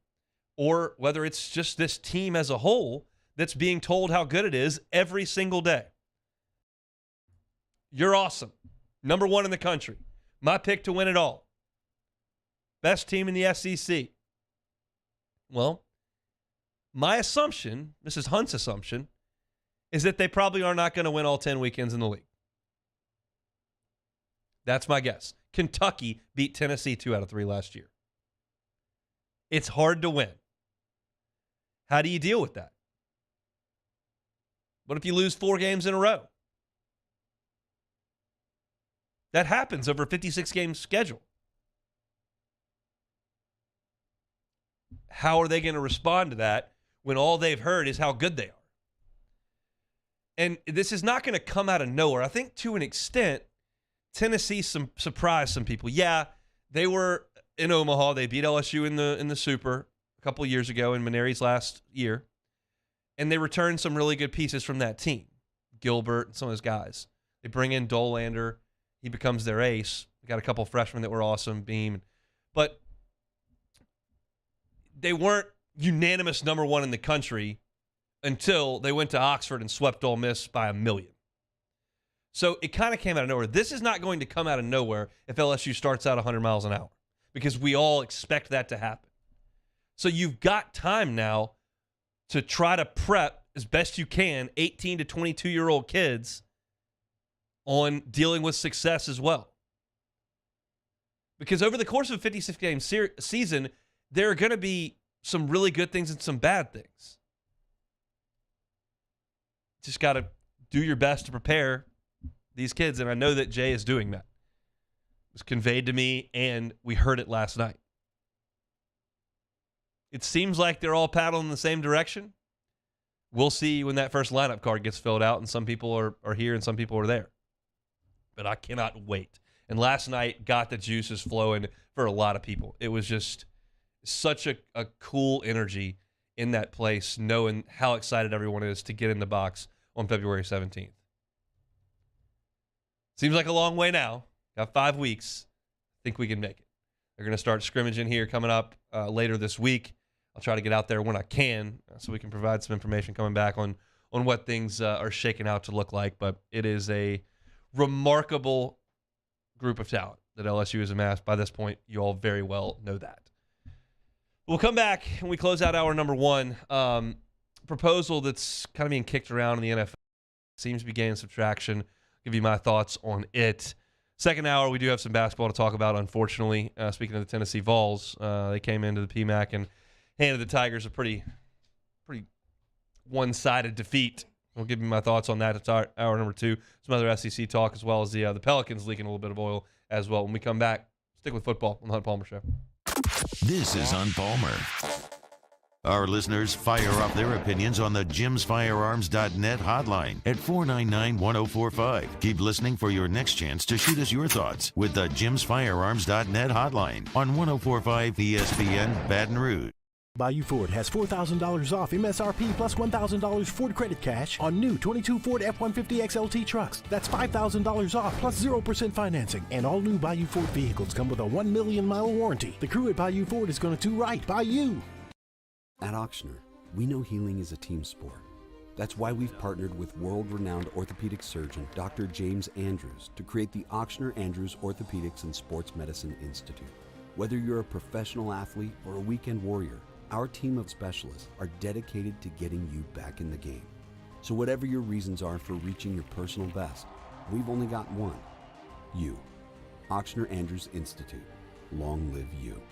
or whether it's just this team as a whole that's being told how good it is every single day. You're awesome. Number 1 in the country. My pick to win it all. Best team in the SEC. Well, my assumption, Mrs. Hunt's assumption, is that they probably are not going to win all 10 weekends in the league. That's my guess. Kentucky beat Tennessee 2 out of 3 last year. It's hard to win. How do you deal with that? What if you lose 4 games in a row? That happens over a 56-game schedule. How are they going to respond to that when all they've heard is how good they are? And this is not going to come out of nowhere. I think to an extent, Tennessee surprised some people. Yeah, they were in Omaha. They beat LSU in the Super a couple of years ago in Maneri's last year. And they returned some really good pieces from that team. Gilbert and some of those guys. They bring in Dolander. He becomes their ace. They got a couple freshmen that were awesome, Beam. But they weren't unanimous number 1 in the country until they went to Oxford and swept Ole Miss by 1,000,000. So it kind of came out of nowhere. This is not going to come out of nowhere if LSU starts out 100 miles an hour because we all expect that to happen. So you've got time now to try to prep as best you can 18 to 22-year-old kids on dealing with success as well. Because over the course of a 56-game season, there are going to be some really good things and some bad things. Just got to do your best to prepare these kids, and I know that Jay is doing that. It was conveyed to me, and we heard it last night. It seems like they're all paddling in the same direction. We'll see when that first lineup card gets filled out, and some people are here and some people are there. But I cannot wait. And last night got the juices flowing for a lot of people. It was just such a cool energy in that place, knowing how excited everyone is to get in the box on February 17th. Seems like a long way now. Got 5 weeks. Think we can make it. They're going to start scrimmaging here coming up later this week. I'll try to get out there when I can so we can provide some information coming back on what things are shaking out to look like. But it is a remarkable group of talent that LSU has amassed. By this point, you all very well know that. We'll come back and we close out hour number 1. Proposal that's kind of being kicked around in the NFL. Seems to be gaining some traction. Give you my thoughts on it. Second hour, we do have some basketball to talk about, unfortunately. Speaking of the Tennessee Vols, they came into the PMAC and handed the Tigers a pretty one-sided defeat. I'll give you my thoughts on that. It's hour number 2. Some other SEC talk, as well as the Pelicans leaking a little bit of oil as well. When we come back, stick with football on the Hunt Palmer Show. This is Hunt Palmer. Our listeners fire off their opinions on the jimsfirearms.net hotline at 499-1045. Keep listening for your next chance to shoot us your thoughts with the jimsfirearms.net hotline on 1045 ESPN Baton Rouge. Bayou Ford has $4,000 off MSRP plus $1,000 Ford credit cash on new 22 Ford F-150 XLT trucks. That's $5,000 off plus 0% financing. And all new Bayou Ford vehicles come with a 1 million mile warranty. The crew at Bayou Ford is going to do right by you. At Auctioner, we know healing is a team sport. That's why we've partnered with world-renowned orthopedic surgeon Dr. James Andrews to create the Auctioner Andrews Orthopedics and Sports Medicine Institute. Whether you're a professional athlete or a weekend warrior, our team of specialists are dedicated to getting you back in the game. So whatever your reasons are for reaching your personal best, we've only got one. You. Auctioner Andrews Institute. Long live you.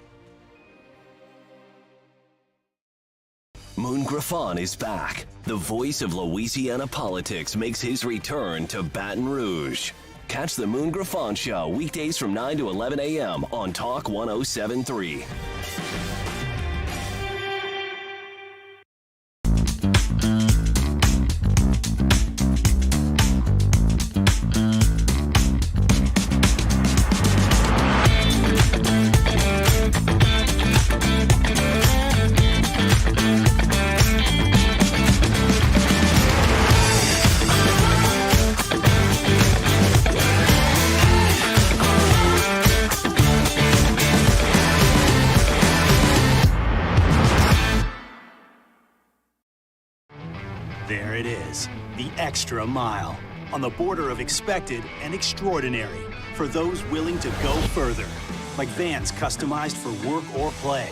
Moon Griffon is back. The voice of Louisiana politics makes his return to Baton Rouge. Catch the Moon Griffon Show weekdays from 9 to 11 a.m. on Talk 107.3. There it is, the extra mile, on the border of expected and extraordinary, for those willing to go further, like vans customized for work or play,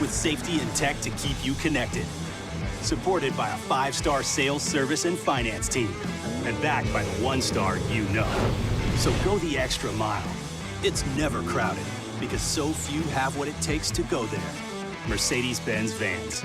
with safety and tech to keep you connected, supported by a 5-star sales, service, and finance team, and backed by the 1-star you know. So go the extra mile. It's never crowded, because so few have what it takes to go there. Mercedes-Benz Vans.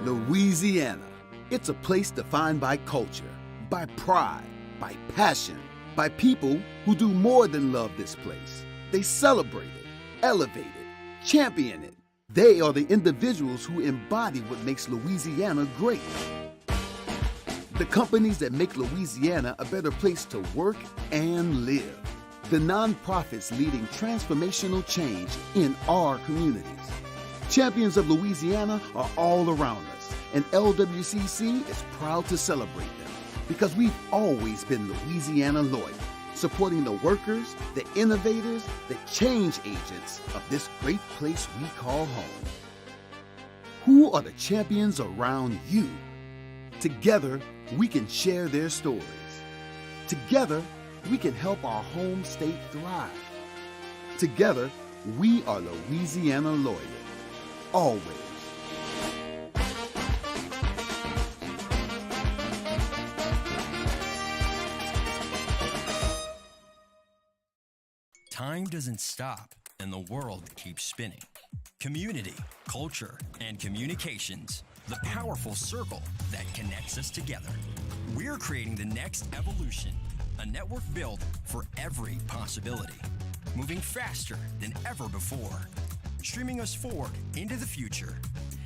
Louisiana. It's a place defined by culture, by pride, by passion, by people who do more than love this place. They celebrate it, elevate it, champion it. They are the individuals who embody what makes Louisiana great. The companies that make Louisiana a better place to work and live. The nonprofits leading transformational change in our communities. Champions of Louisiana are all around us, and LWCC is proud to celebrate them because we've always been Louisiana loyal, supporting the workers, the innovators, the change agents of this great place we call home. Who are the champions around you? Together, we can share their stories. Together, we can help our home state thrive. Together, we are Louisiana loyal. Always. Time doesn't stop, and the world keeps spinning. Community, culture, and communications, the powerful circle that connects us together. We're creating the next evolution, a network built for every possibility, moving faster than ever before, streaming us forward into the future.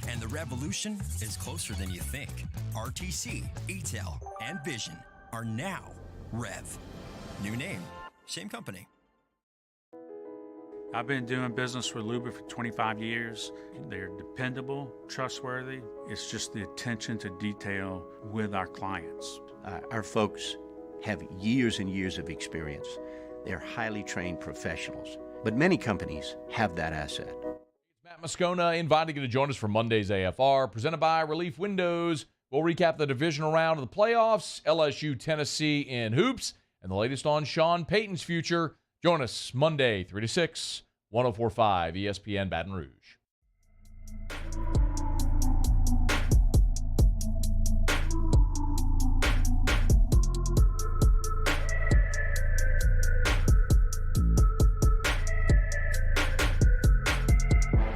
And the revolution is closer than you think. RTC, ETEL, and Vision are now Rev. New name, same company. I've been doing business with Luba for 25 years. They're dependable, trustworthy. It's just the attention to detail with our clients. Our folks have years and years of experience. They're highly trained professionals, but many companies have that asset. Matt Moscona inviting you to join us for Monday's AFR, presented by Relief Windows. We'll recap the divisional round of the playoffs, LSU, Tennessee in hoops, and the latest on Sean Payton's future. Join us Monday, 3 to 6, 104.5 ESPN Baton Rouge.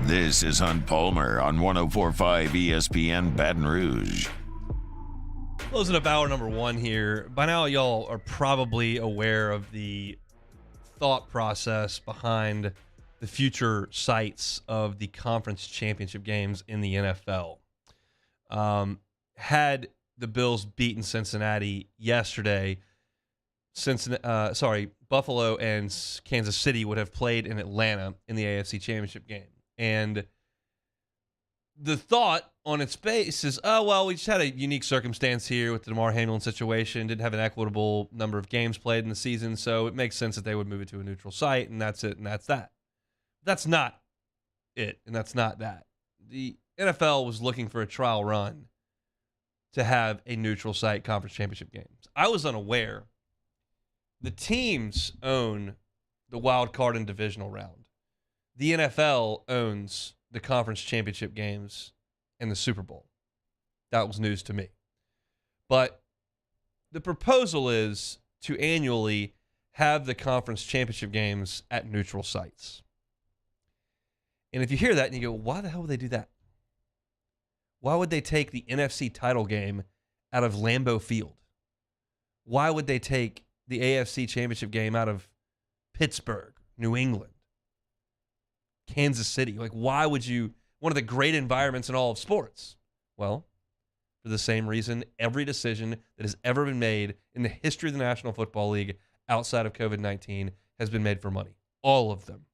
This is Hunt Palmer on 104.5 ESPN Baton Rouge. Closing up hour number one here. By now, y'all are probably aware of the thought process behind the future sites of the conference championship games in the NFL. Had the Bills beaten Cincinnati yesterday, Buffalo and Kansas City would have played in Atlanta in the AFC Championship game. And the thought on its base is, oh, well, we just had a unique circumstance here with the DeMar Hamlin situation, didn't have an equitable number of games played in the season, so it makes sense that they would move it to a neutral site, and that's it, and that's that. That's not it, and that's not that. The NFL was looking for a trial run to have a neutral site conference championship games. I was unaware. The teams own the wild card and divisional round. The NFL owns the conference championship games and the Super Bowl. That was news to me. But the proposal is to annually have the conference championship games at neutral sites. And if you hear that and you go, why the hell would they do that? Why would they take the NFC title game out of Lambeau Field? Why would they take the AFC championship game out of Pittsburgh, New England, Kansas City? Like, why would you? One of the great environments in all of sports. Well, for the same reason, every decision that has ever been made in the history of the National Football League outside of COVID-19 has been made for money. All of them.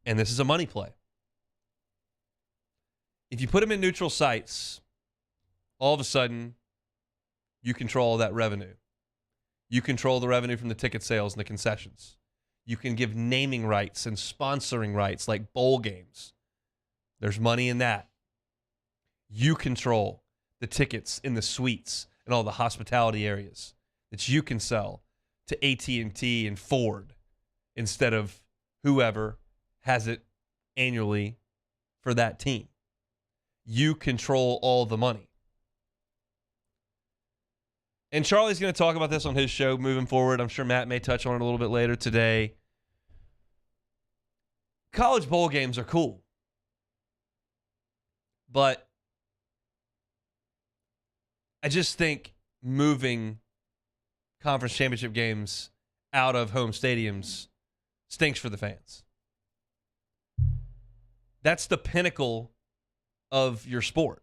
And this is a money play. If you put them in neutral sites, all of a sudden, you control that revenue. You control the revenue from the ticket sales and the concessions. You can give naming rights and sponsoring rights like bowl games. There's money in that. You control the tickets in the suites and all the hospitality areas that you can sell to AT&T and Ford instead of whoever has it annually for that team. You control all the money. And Charlie's going to talk about this on his show moving forward. I'm sure Matt may touch on it a little bit later today. College bowl games are cool. But I just think moving conference championship games out of home stadiums stinks for the fans. That's the pinnacle of your sport.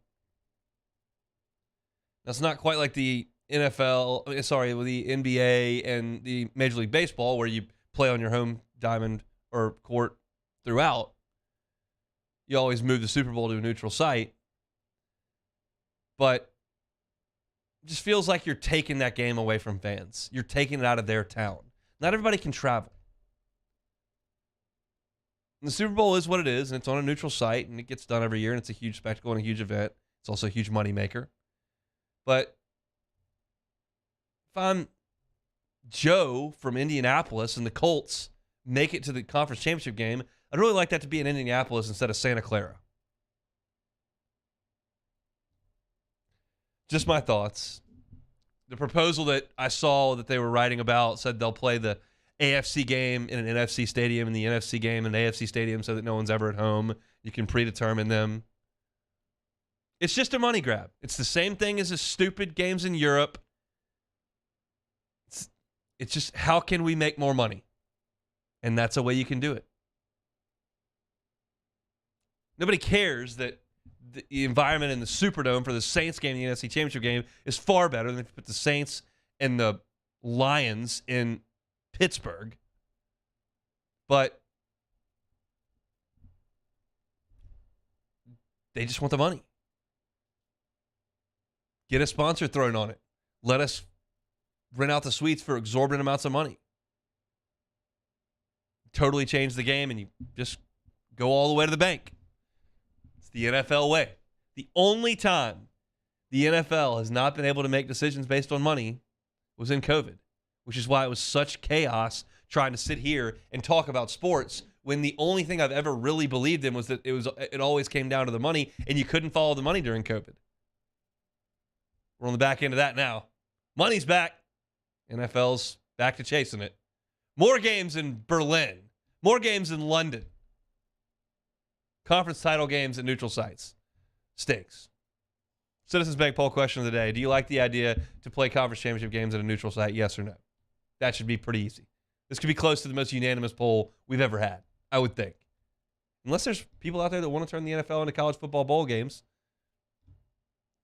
That's not quite like the the NBA and the Major League Baseball where you play on your home diamond or court throughout. You always move the Super Bowl to a neutral site. But it just feels like you're taking that game away from fans. You're taking it out of their town. Not everybody can travel. And the Super Bowl is what it is, and it's on a neutral site, and it gets done every year, and it's a huge spectacle and a huge event. It's also a huge moneymaker. But if I'm Joe from Indianapolis and the Colts make it to the conference championship game, I'd really like that to be in Indianapolis instead of Santa Clara. Just my thoughts. The proposal that I saw that they were writing about said they'll play the AFC game in an NFC stadium and the NFC game in an AFC stadium so that no one's ever at home. You can predetermine them. It's just a money grab. It's the same thing as the stupid games in Europe. It's just, how can we make more money? And that's a way you can do it. Nobody cares that the environment in the Superdome for the Saints game and the NFC Championship game is far better than if you put the Saints and the Lions in Pittsburgh. But they just want the money. Get a sponsor thrown on it. Let us rent out the suites for exorbitant amounts of money. Totally change the game and you just go all the way to the bank. It's the NFL way. The only time the NFL has not been able to make decisions based on money was in COVID, which is why it was such chaos trying to sit here and talk about sports when the only thing I've ever really believed in was that it always came down to the money and you couldn't follow the money during COVID. We're on the back end of that now. Money's back. NFL's back to chasing it. More games in Berlin. More games in London. Conference title games at neutral sites. Stinks. Citizens Bank poll question of the day. Do you like the idea to play conference championship games at a neutral site? Yes or no? That should be pretty easy. This could be close to the most unanimous poll we've ever had, I would think. Unless there's people out there that want to turn the NFL into college football bowl games.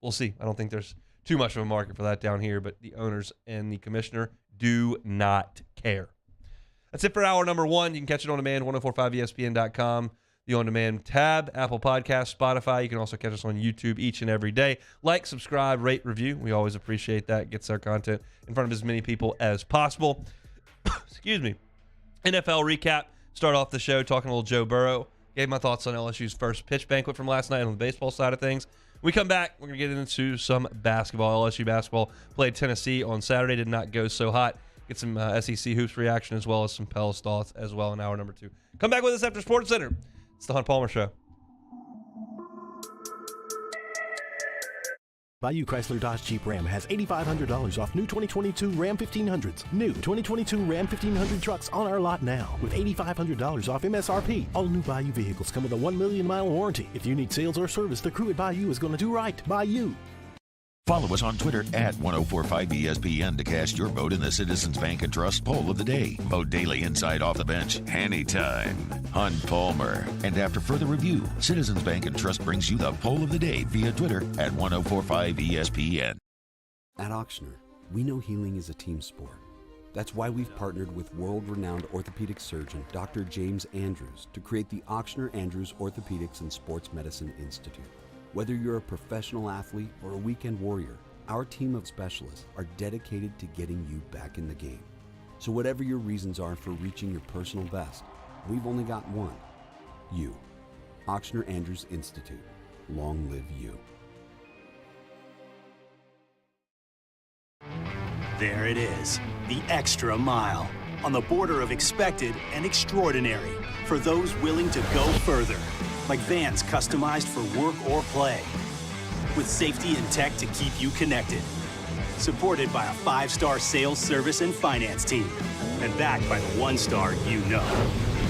We'll see. I don't think there's too much of a market for that down here, but the owners and the commissioner do not care. That's it for hour number 1. You can catch it on demand, 1045ESPN.com, the on-demand tab, Apple Podcasts, Spotify. You can also catch us on YouTube each and every day. Like, subscribe, rate, review. We always appreciate that. It gets our content in front of as many people as possible. Excuse me. NFL recap. Start off the show talking a little Joe Burrow. Gave my thoughts on LSU's first pitch banquet from last night on the baseball side of things. When we come back, we're going to get into some basketball. LSU basketball played Tennessee on Saturday. Did not go so hot. Get some SEC hoops reaction as well as some Pell's thoughts as well in hour number 2. Come back with us after Sports Center. It's the Hunt Palmer Show. Bayou Chrysler Dodge Jeep Ram has $8,500 off new 2022 Ram 1500s. New 2022 Ram 1500 trucks on our lot now with $8,500 off MSRP. All new Bayou vehicles come with a 1 million mile warranty. If you need sales or service, the crew at Bayou is going to do right by you. Follow us on Twitter at 1045ESPN to cast your vote in the Citizens Bank and Trust poll of the day. Vote daily inside Off the Bench, anytime. Hunt Palmer. And after further review, Citizens Bank and Trust brings you the poll of the day via Twitter at 1045ESPN. At Auctioner, we know healing is a team sport. That's why we've partnered with world-renowned orthopedic surgeon Dr. James Andrews to create the Auctioner Andrews Orthopedics and Sports Medicine Institute. Whether you're a professional athlete or a weekend warrior, our team of specialists are dedicated to getting you back in the game. So whatever your reasons are for reaching your personal best, we've only got one. You. Auctioner Andrews Institute. Long live you. There it is, the extra mile, on the border of expected and extraordinary, for those willing to go further, like vans customized for work or play, with safety and tech to keep you connected, supported by a 5-star sales, service, and finance team, and backed by the 1-star you know.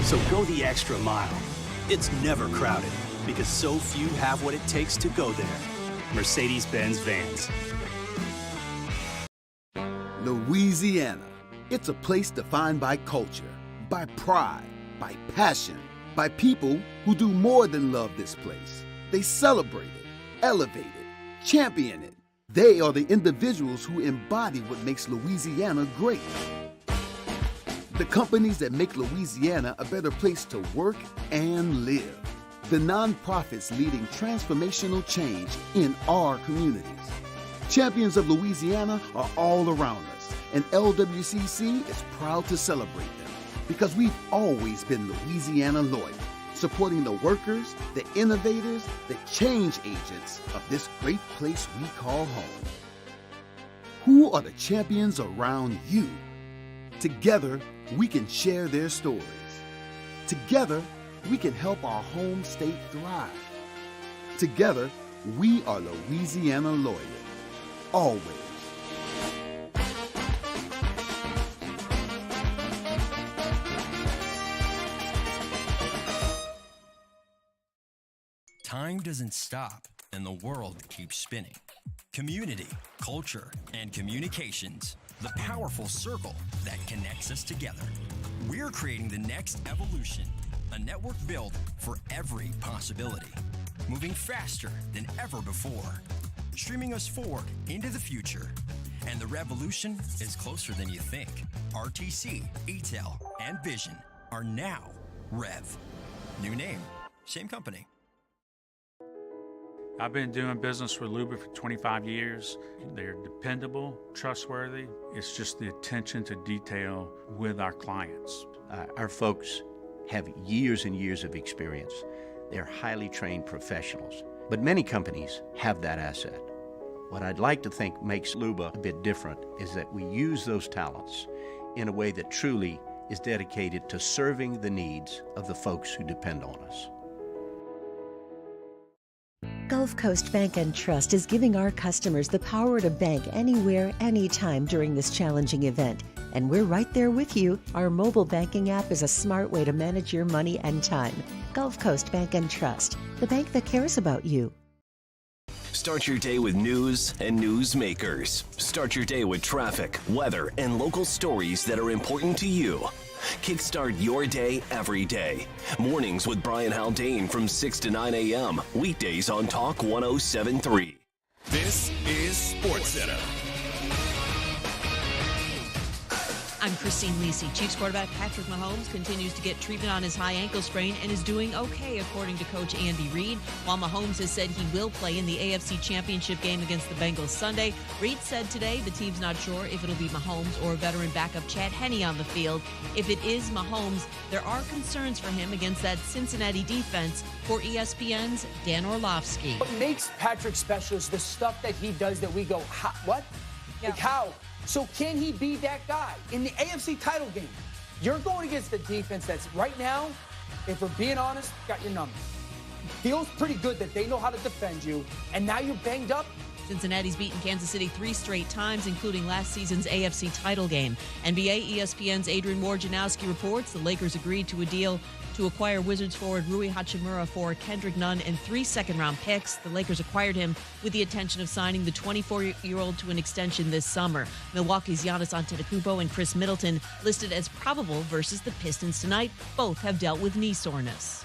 So go the extra mile. It's never crowded, because so few have what it takes to go there. Mercedes-Benz Vans. Louisiana. It's a place defined by culture, by pride, by passion, by people who do more than love this place. They celebrate it, elevate it, champion it. They are the individuals who embody what makes Louisiana great. The companies that make Louisiana a better place to work and live. The nonprofits leading transformational change in our communities. Champions of Louisiana are all around us, and LWCC is proud to celebrate them because we've always been Louisiana loyal, supporting the workers, the innovators, the change agents of this great place we call home. Who are the champions around you? Together, we can share their stories. Together, we can help our home state thrive. Together, we are Louisiana loyal. Always. Time doesn't stop, and the world keeps spinning. Community, culture, and communications, the powerful circle that connects us together. We're creating the next evolution, a network built for every possibility, moving faster than ever before, streaming us forward into the future. And the revolution is closer than you think. RTC, ETEL, and Vision are now Rev. New name, same company. I've been doing business with Luba for 25 years. They're dependable, trustworthy. It's just the attention to detail with our clients. Our folks have years and years of experience. They're highly trained professionals, but many companies have that asset. What I'd like to think makes Luba a bit different is that we use those talents in a way that truly is dedicated to serving the needs of the folks who depend on us. Gulf Coast Bank and Trust is giving our customers the power to bank anywhere, anytime during this challenging event. And we're right there with you. Our mobile banking app is a smart way to manage your money and time. Gulf Coast Bank and Trust, the bank that cares about you. Start your day with news and newsmakers. Start your day with traffic, weather, and local stories that are important to you. Kickstart your day every day. Mornings with Brian Haldane from 6 to 9 a.m. Weekdays on Talk 107.3. This is SportsCenter. I'm Christine Lisi. Chiefs quarterback Patrick Mahomes continues to get treatment on his high ankle sprain and is doing okay, according to Coach Andy Reid. While Mahomes has said he will play in the AFC Championship game against the Bengals Sunday, Reid said today the team's not sure if it'll be Mahomes or veteran backup Chad Henne on the field. If it is Mahomes, there are concerns for him against that Cincinnati defense. For ESPN's Dan Orlovsky. What makes Patrick special is the stuff that he does that we go, what? Yeah. Like how? So can he be that guy in the AFC title game? You're going against the defense that's right now, if we're being honest, got your number. Feels pretty good that they know how to defend you, and now you're banged up. Cincinnati's beaten Kansas City 3 straight times, including last season's AFC title game. NBA ESPN's Adrian Wojnarowski reports the Lakers agreed to a deal to acquire Wizards forward Rui Hachimura for Kendrick Nunn and 3 second-round picks. The Lakers acquired him with the intention of signing the 24-year-old to an extension this summer. Milwaukee's Giannis Antetokounmpo and Chris Middleton listed as probable versus the Pistons tonight. Both have dealt with knee soreness.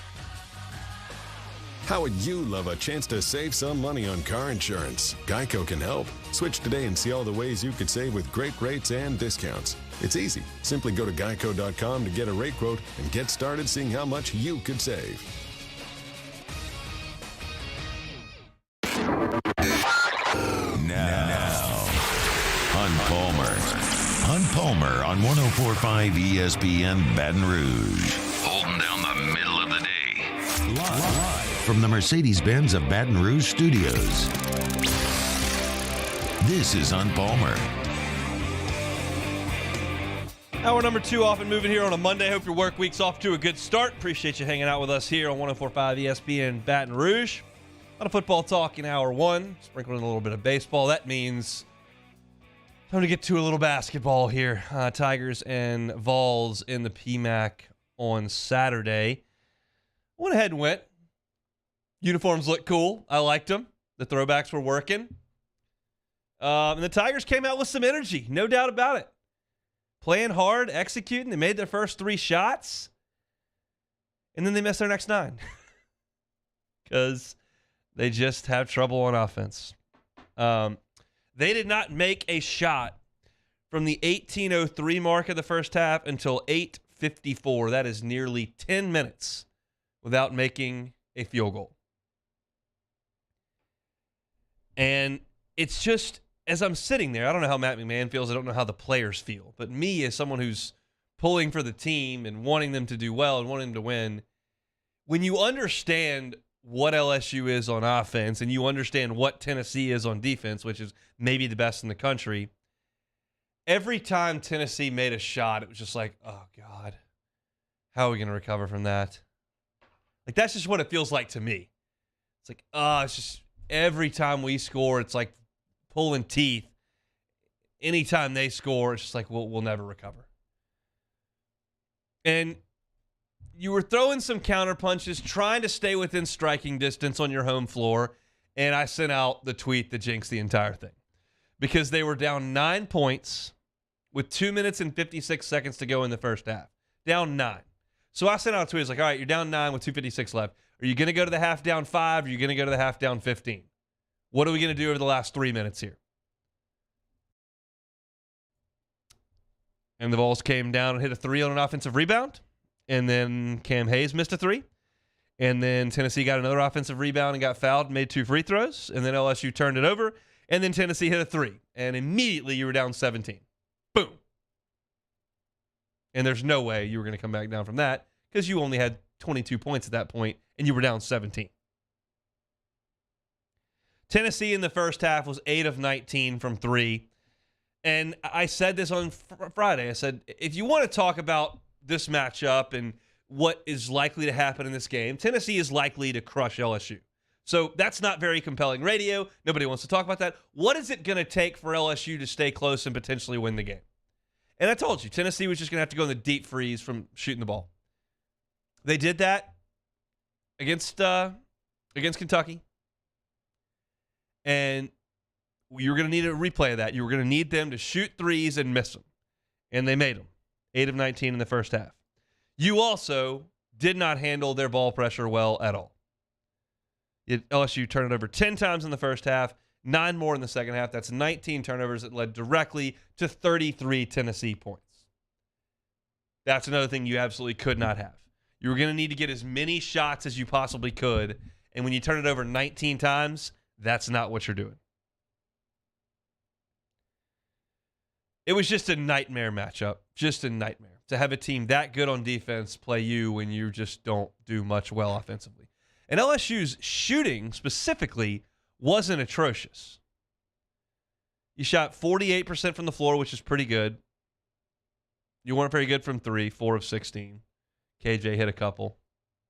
How would you love a chance to save some money on car insurance? Geico can help. Switch today and see all the ways you could save with great rates and discounts. It's easy. Simply go to geico.com to get a rate quote and get started seeing how much you could save. Now, Hunt Palmer on 104.5 ESPN Baton Rouge. Holding down the middle of the day. Live from the Mercedes-Benz of Baton Rouge Studios. This is Hunt Palmer. Hour number 2 off and moving here on a Monday. Hope your work week's off to a good start. Appreciate you hanging out with us here on 104.5 ESPN Baton Rouge. A lot of football talk in hour 1. Sprinkled in a little bit of baseball. That means time to get to a little basketball here. Tigers and Vols in the PMAC on Saturday. Went ahead and went. Uniforms looked cool. I liked them. The throwbacks were working. And the Tigers came out with some energy. No doubt about it. Playing hard, executing. They made their first 3 shots. And then they missed their next 9. Because they just have trouble on offense. They did not make a shot from the 18:03 mark of the first half until 8:54. That is nearly 10 minutes without making a field goal. And it's just, as I'm sitting there, I don't know how Matt McMahon feels. I don't know how the players feel. But me, as someone who's pulling for the team and wanting them to do well and wanting them to win, when you understand what LSU is on offense and you understand what Tennessee is on defense, which is maybe the best in the country, every time Tennessee made a shot, it was just like, oh, God, how are we going to recover from that? Like, that's just what it feels like to me. It's like, it's just every time we score, it's like pulling teeth. Anytime they score, it's just like, we'll never recover. And you were throwing some counter punches, trying to stay within striking distance on your home floor, and I sent out the tweet that jinxed the entire thing. Because they were down 9 points with 2 minutes and 56 seconds to go in the first half. Down 9. So I sent out a tweet. It's like, all right, you're down 9 with 2:56 left. Are you going to go to the half down 5? Or are you going to go to the half down 15? What are we going to do over the last 3 minutes here? And the Vols came down and hit a 3 on an offensive rebound. And then Cam Hayes missed a 3. And then Tennessee got another offensive rebound and got fouled and made 2 free throws. And then LSU turned it over. And then Tennessee hit a 3. And immediately you were down 17. Boom. And there's no way you were going to come back down from that because you only had 22 points at that point and you were down 17. Tennessee in the first half was 8 of 19 from 3. And I said this on Friday. I said, if you want to talk about this matchup and what is likely to happen in this game, Tennessee is likely to crush LSU. So that's not very compelling radio. Nobody wants to talk about that. What is it going to take for LSU to stay close and potentially win the game? And I told you, Tennessee was just going to have to go in the deep freeze from shooting the ball. They did that against Kentucky. And you were going to need a replay of that. You were going to need them to shoot threes and miss them. And they made them. 8 of 19 in the first half. You also did not handle their ball pressure well at all. LSU turned it over 10 times in the first half, 9 more in the second half. That's 19 turnovers that led directly to 33 Tennessee points. That's another thing you absolutely could not have. You were going to need to get as many shots as you possibly could, and when you turn it over 19 times, that's not what you're doing. It was just a nightmare matchup, just a nightmare. To have a team that good on defense play you when you just don't do much well offensively. And LSU's shooting specifically wasn't atrocious. You shot 48% from the floor, which is pretty good. You weren't very good from 3, 4 of 16. KJ hit a couple.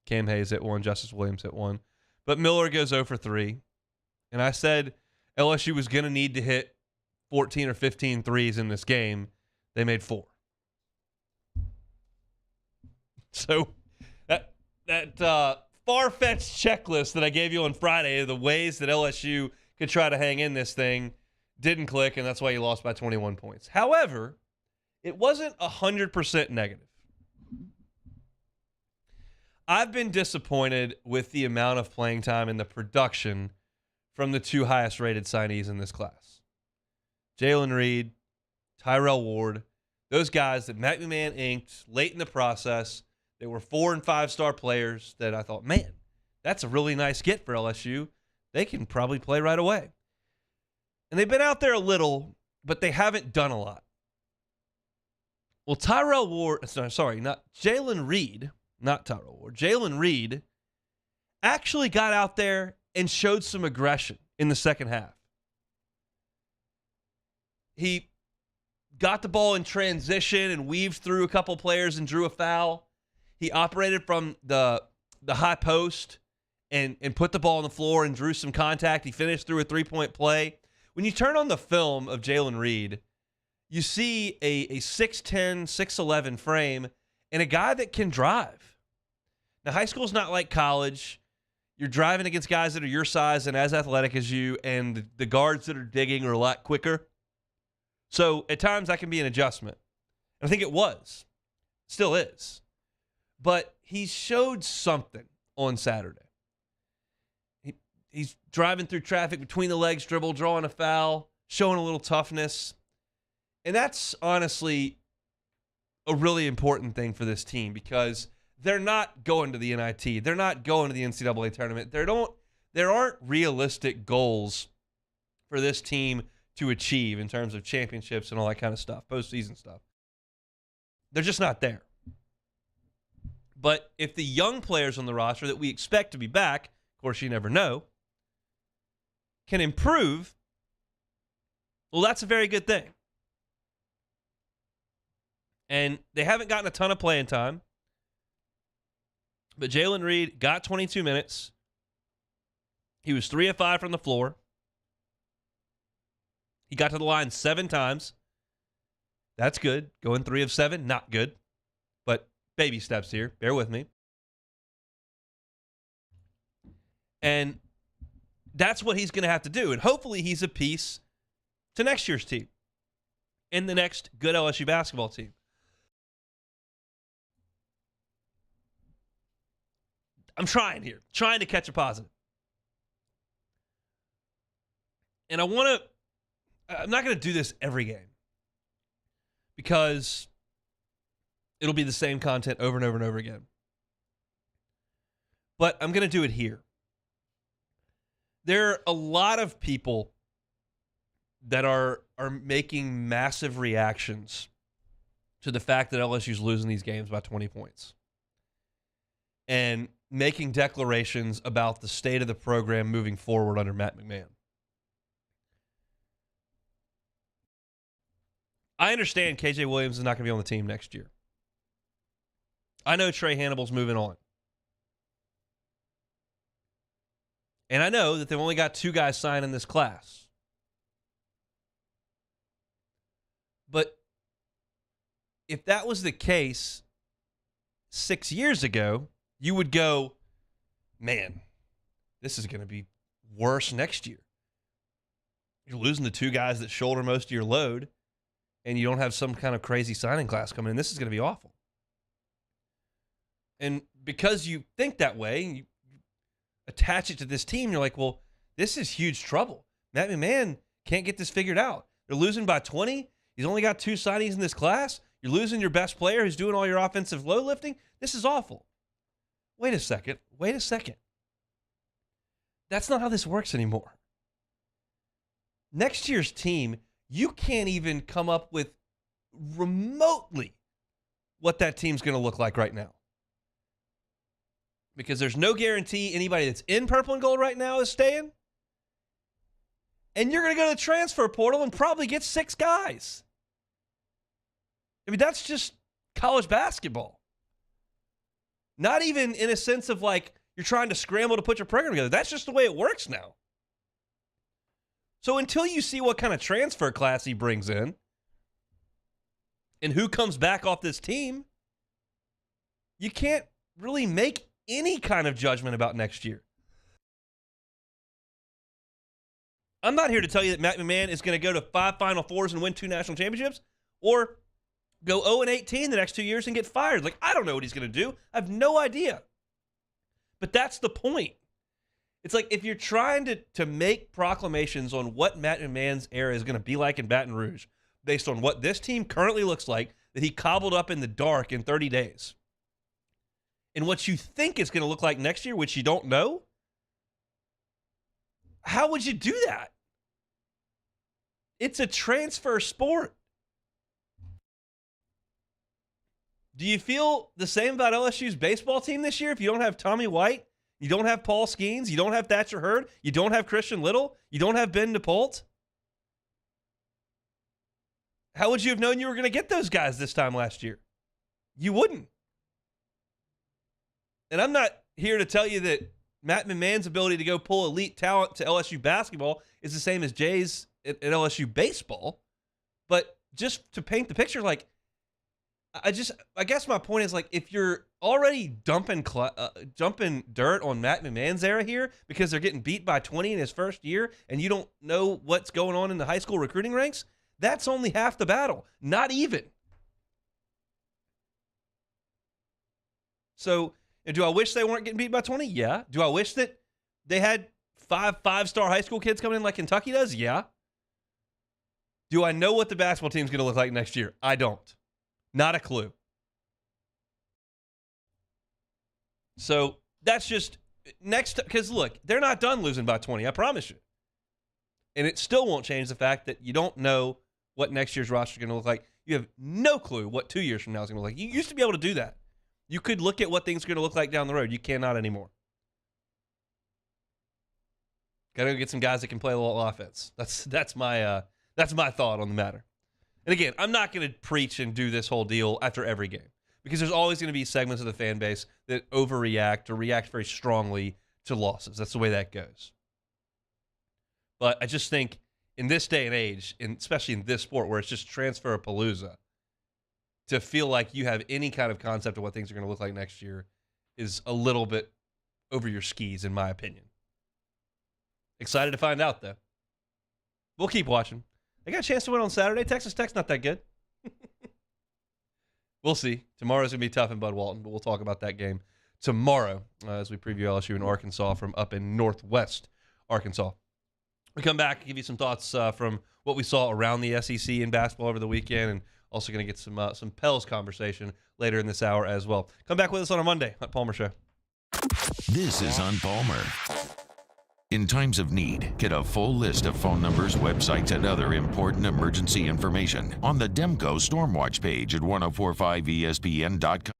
Cam Hayes hit one. Justice Williams hit one. But Miller goes 0 for 3. And I said LSU was going to need to hit 14 or 15 threes in this game. They made 4. So that far-fetched checklist that I gave you on Friday of the ways that LSU could try to hang in this thing didn't click, and that's why you lost by 21 points. However, it wasn't 100% negative. I've been disappointed with the amount of playing time and the production from the 2 highest-rated signees in this class. Jalen Reed, Tyrell Ward, those guys that Matt McMahon inked late in the process. They were 4- and 5-star players that I thought, man, that's a really nice get for LSU. They can probably play right away. And they've been out there a little, but they haven't done a lot. Well, Jalen Reed, not Tyrell Ward, Jalen Reed actually got out there and showed some aggression in the second half. He got the ball in transition and weaved through a couple players and drew a foul. He operated from the high post and put the ball on the floor and drew some contact. He finished through a 3-point play. When you turn on the film of Jalen Reed, you see a 6'10", 6'11" frame and a guy that can drive. Now, high school's not like college. You're driving against guys that are your size and as athletic as you, and the guards that are digging are a lot quicker. So at times that can be an adjustment. And I think it was. Still is. But he showed something on Saturday. He's driving through traffic between the legs, dribble, drawing a foul, showing a little toughness. And that's honestly a really important thing for this team because they're not going to the NIT. They're not going to the NCAA tournament. There aren't realistic goals for this team to achieve in terms of championships and all that kind of stuff, postseason stuff. They're just not there. But if the young players on the roster that we expect to be back, of course you never know, can improve, well, that's a very good thing. And they haven't gotten a ton of playing time. But Jalen Reed got 22 minutes. He was 3 of 5 from the floor. He got to the line 7 times. That's good. Going 3 of 7, not good. But baby steps here. Bear with me. And that's what he's going to have to do. And hopefully he's a piece to next year's team and the next good LSU basketball team. I'm trying to catch a positive. And I'm not going to do this every game because it'll be the same content over and over and over again. But I'm going to do it here. There are a lot of people that are making massive reactions to the fact that LSU's losing these games by 20 points. And making declarations about the state of the program moving forward under Matt McMahon. I understand KJ Williams is not going to be on the team next year. I know Trey Hannibal's moving on. And I know that they've only got 2 guys signed in this class. But if that was the case 6 years ago, you would go, man, this is going to be worse next year. You're losing the 2 guys that shoulder most of your load, and you don't have some kind of crazy signing class coming in. This is going to be awful. And because you think that way, you attach it to this team, you're like, well, this is huge trouble. Matt McMahon can't get this figured out. They're losing by 20. He's only got 2 signings in this class. You're losing your best player who's doing all your offensive load lifting. This is awful. Wait a second. That's not how this works anymore. Next year's team, you can't even come up with remotely what that team's going to look like right now. Because there's no guarantee anybody that's in purple and gold right now is staying. And you're going to go to the transfer portal and probably get 6 guys. I mean, that's just college basketball. Not even in a sense of like you're trying to scramble to put your program together. That's just the way it works now. So until you see what kind of transfer class he brings in and who comes back off this team, you can't really make any kind of judgment about next year. I'm not here to tell you that Matt McMahon is going to go to 5 Final Fours and win 2 national championships or go 0-18 the next 2 years and get fired. Like, I don't know what he's going to do. I have no idea. But that's the point. It's like if you're trying to make proclamations on what Matt McMahon's era is going to be like in Baton Rouge based on what this team currently looks like that he cobbled up in the dark in 30 days and what you think it's going to look like next year, which you don't know, how would you do that? It's a transfer sport. Do you feel the same about LSU's baseball team this year if you don't have Tommy White, you don't have Paul Skeens, you don't have Thatcher Hurd, you don't have Christian Little, you don't have Ben DePault? How would you have known you were going to get those guys this time last year? You wouldn't. And I'm not here to tell you that Matt McMahon's ability to go pull elite talent to LSU basketball is the same as Jay's at LSU baseball. But just to paint the picture, like, I guess my point is, like, if you're already dumping dirt on Matt McMahon's era here because they're getting beat by 20 in his first year and you don't know what's going on in the high school recruiting ranks, that's only half the battle. Not even. So, do I wish they weren't getting beat by 20? Yeah. Do I wish that they had 5 5-star high school kids coming in like Kentucky does? Yeah. Do I know what the basketball team's going to look like next year? I don't. Not a clue. So that's just next, because look, they're not done losing by 20, I promise you. And it still won't change the fact that you don't know what next year's roster is going to look like. You have no clue what 2 years from now is going to look like. You used to be able to do that. You could look at what things are going to look like down the road. You cannot anymore. Got to go get some guys that can play a little offense. That's my thought on the matter. And again, I'm not going to preach and do this whole deal after every game because there's always going to be segments of the fan base that overreact or react very strongly to losses. That's the way that goes. But I just think in this day and age, and especially in this sport where it's just transfer-a-palooza, to feel like you have any kind of concept of what things are going to look like next year is a little bit over your skis, in my opinion. Excited to find out, though. We'll keep watching. They got a chance to win on Saturday. Texas Tech's not that good. We'll see. Tomorrow's going to be tough in Bud Walton, but we'll talk about that game tomorrow as we preview LSU and Arkansas from up in Northwest Arkansas. We come back and give you some thoughts from what we saw around the SEC in basketball over the weekend, and also going to get some Pels conversation later in this hour as well. Come back with us on a Monday on Palmer Show. This is on Palmer. In times of need, get a full list of phone numbers, websites, and other important emergency information on the Demco Stormwatch page at 1045ESPN.com.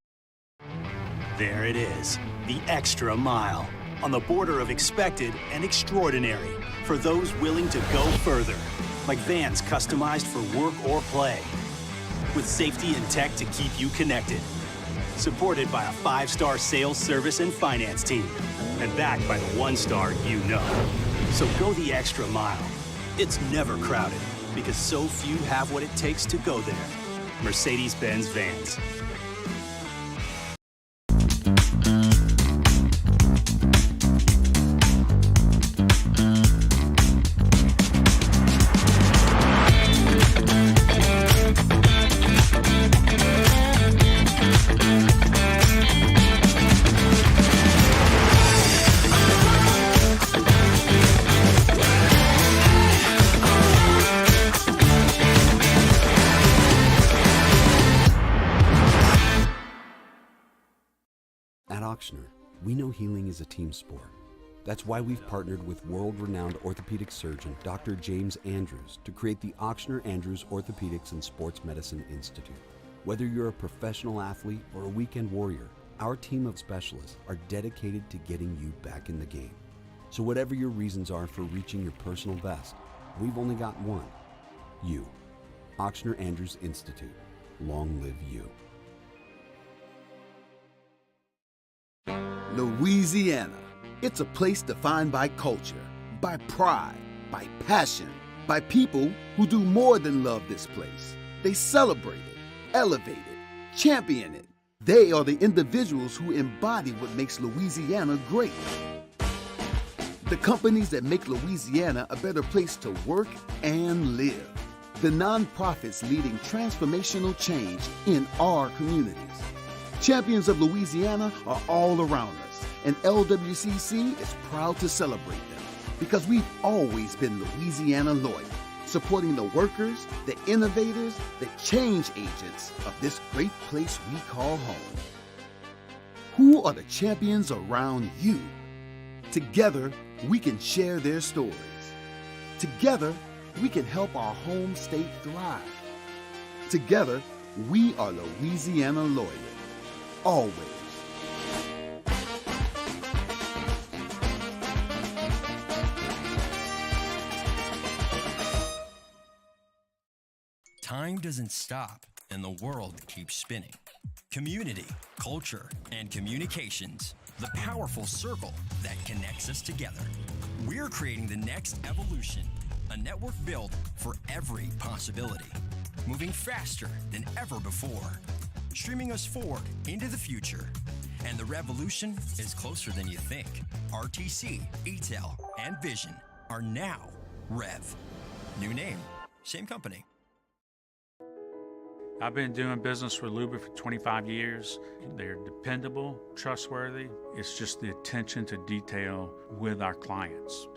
There it is, the extra mile, on the border of expected and extraordinary for those willing to go further, like vans customized for work or play, with safety and tech to keep you connected. Supported by a 5-star sales, service, and finance team. And backed by the 1-star you know. So go the extra mile. It's never crowded because so few have what it takes to go there. Mercedes-Benz Vans. Ochsner, we know healing is a team sport. That's why we've partnered with world-renowned orthopedic surgeon Dr. James Andrews to create the Ochsner Andrews Orthopedics and Sports Medicine Institute. Whether you're a professional athlete or a weekend warrior, our team of specialists are dedicated to getting you back in the game. So whatever your reasons are for reaching your personal best, we've only got one: you. Ochsner Andrews Institute. Long live you. Louisiana. It's a place defined by culture, by pride, by passion, by people who do more than love this place. They celebrate it, elevate it, champion it. They are the individuals who embody what makes Louisiana great. The companies that make Louisiana a better place to work and live. The nonprofits leading transformational change in our communities. Champions of Louisiana are all around us, and LWCC is proud to celebrate them because we've always been Louisiana loyal, supporting the workers, the innovators, the change agents of this great place we call home. Who are the champions around you? Together, we can share their stories. Together, we can help our home state thrive. Together, we are Louisiana loyal. Always. Time doesn't stop, and the world keeps spinning. Community, culture, and communications, the powerful circle that connects us together. We're creating the next evolution, a network built for every possibility, moving faster than ever before, streaming us forward into the future. And the revolution is closer than you think. RTC, ETEL, and Vision are now Rev. New name, same company. I've been doing business with Luba for 25 years. They're dependable, trustworthy. It's just the attention to detail with our clients.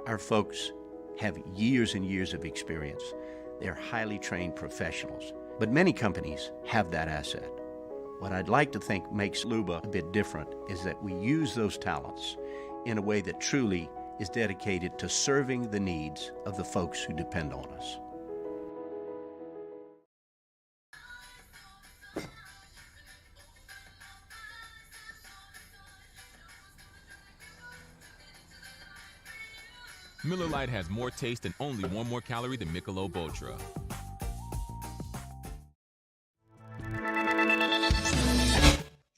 Our folks have years and years of experience. They're highly trained professionals, but many companies have that asset. What I'd like to think makes Luba a bit different is that we use those talents in a way that truly is dedicated to serving the needs of the folks who depend on us. Miller Lite has more taste and only one more calorie than Michelob Ultra.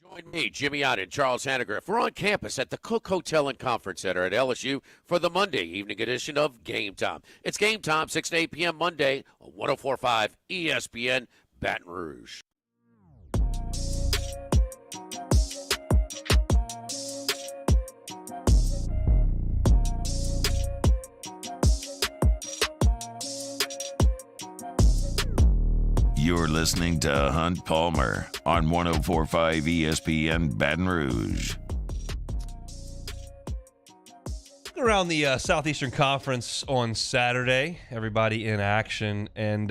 Join me, Jimmy Ott, and Charles Hannegriff. We're on campus at the Cook Hotel and Conference Center at LSU for the Monday evening edition of Game Time. It's Game Time, 6 to 8 p.m. Monday on 104.5 ESPN Baton Rouge. You're listening to Hunt Palmer on 104.5 ESPN Baton Rouge. Around the Southeastern Conference on Saturday, everybody in action. And,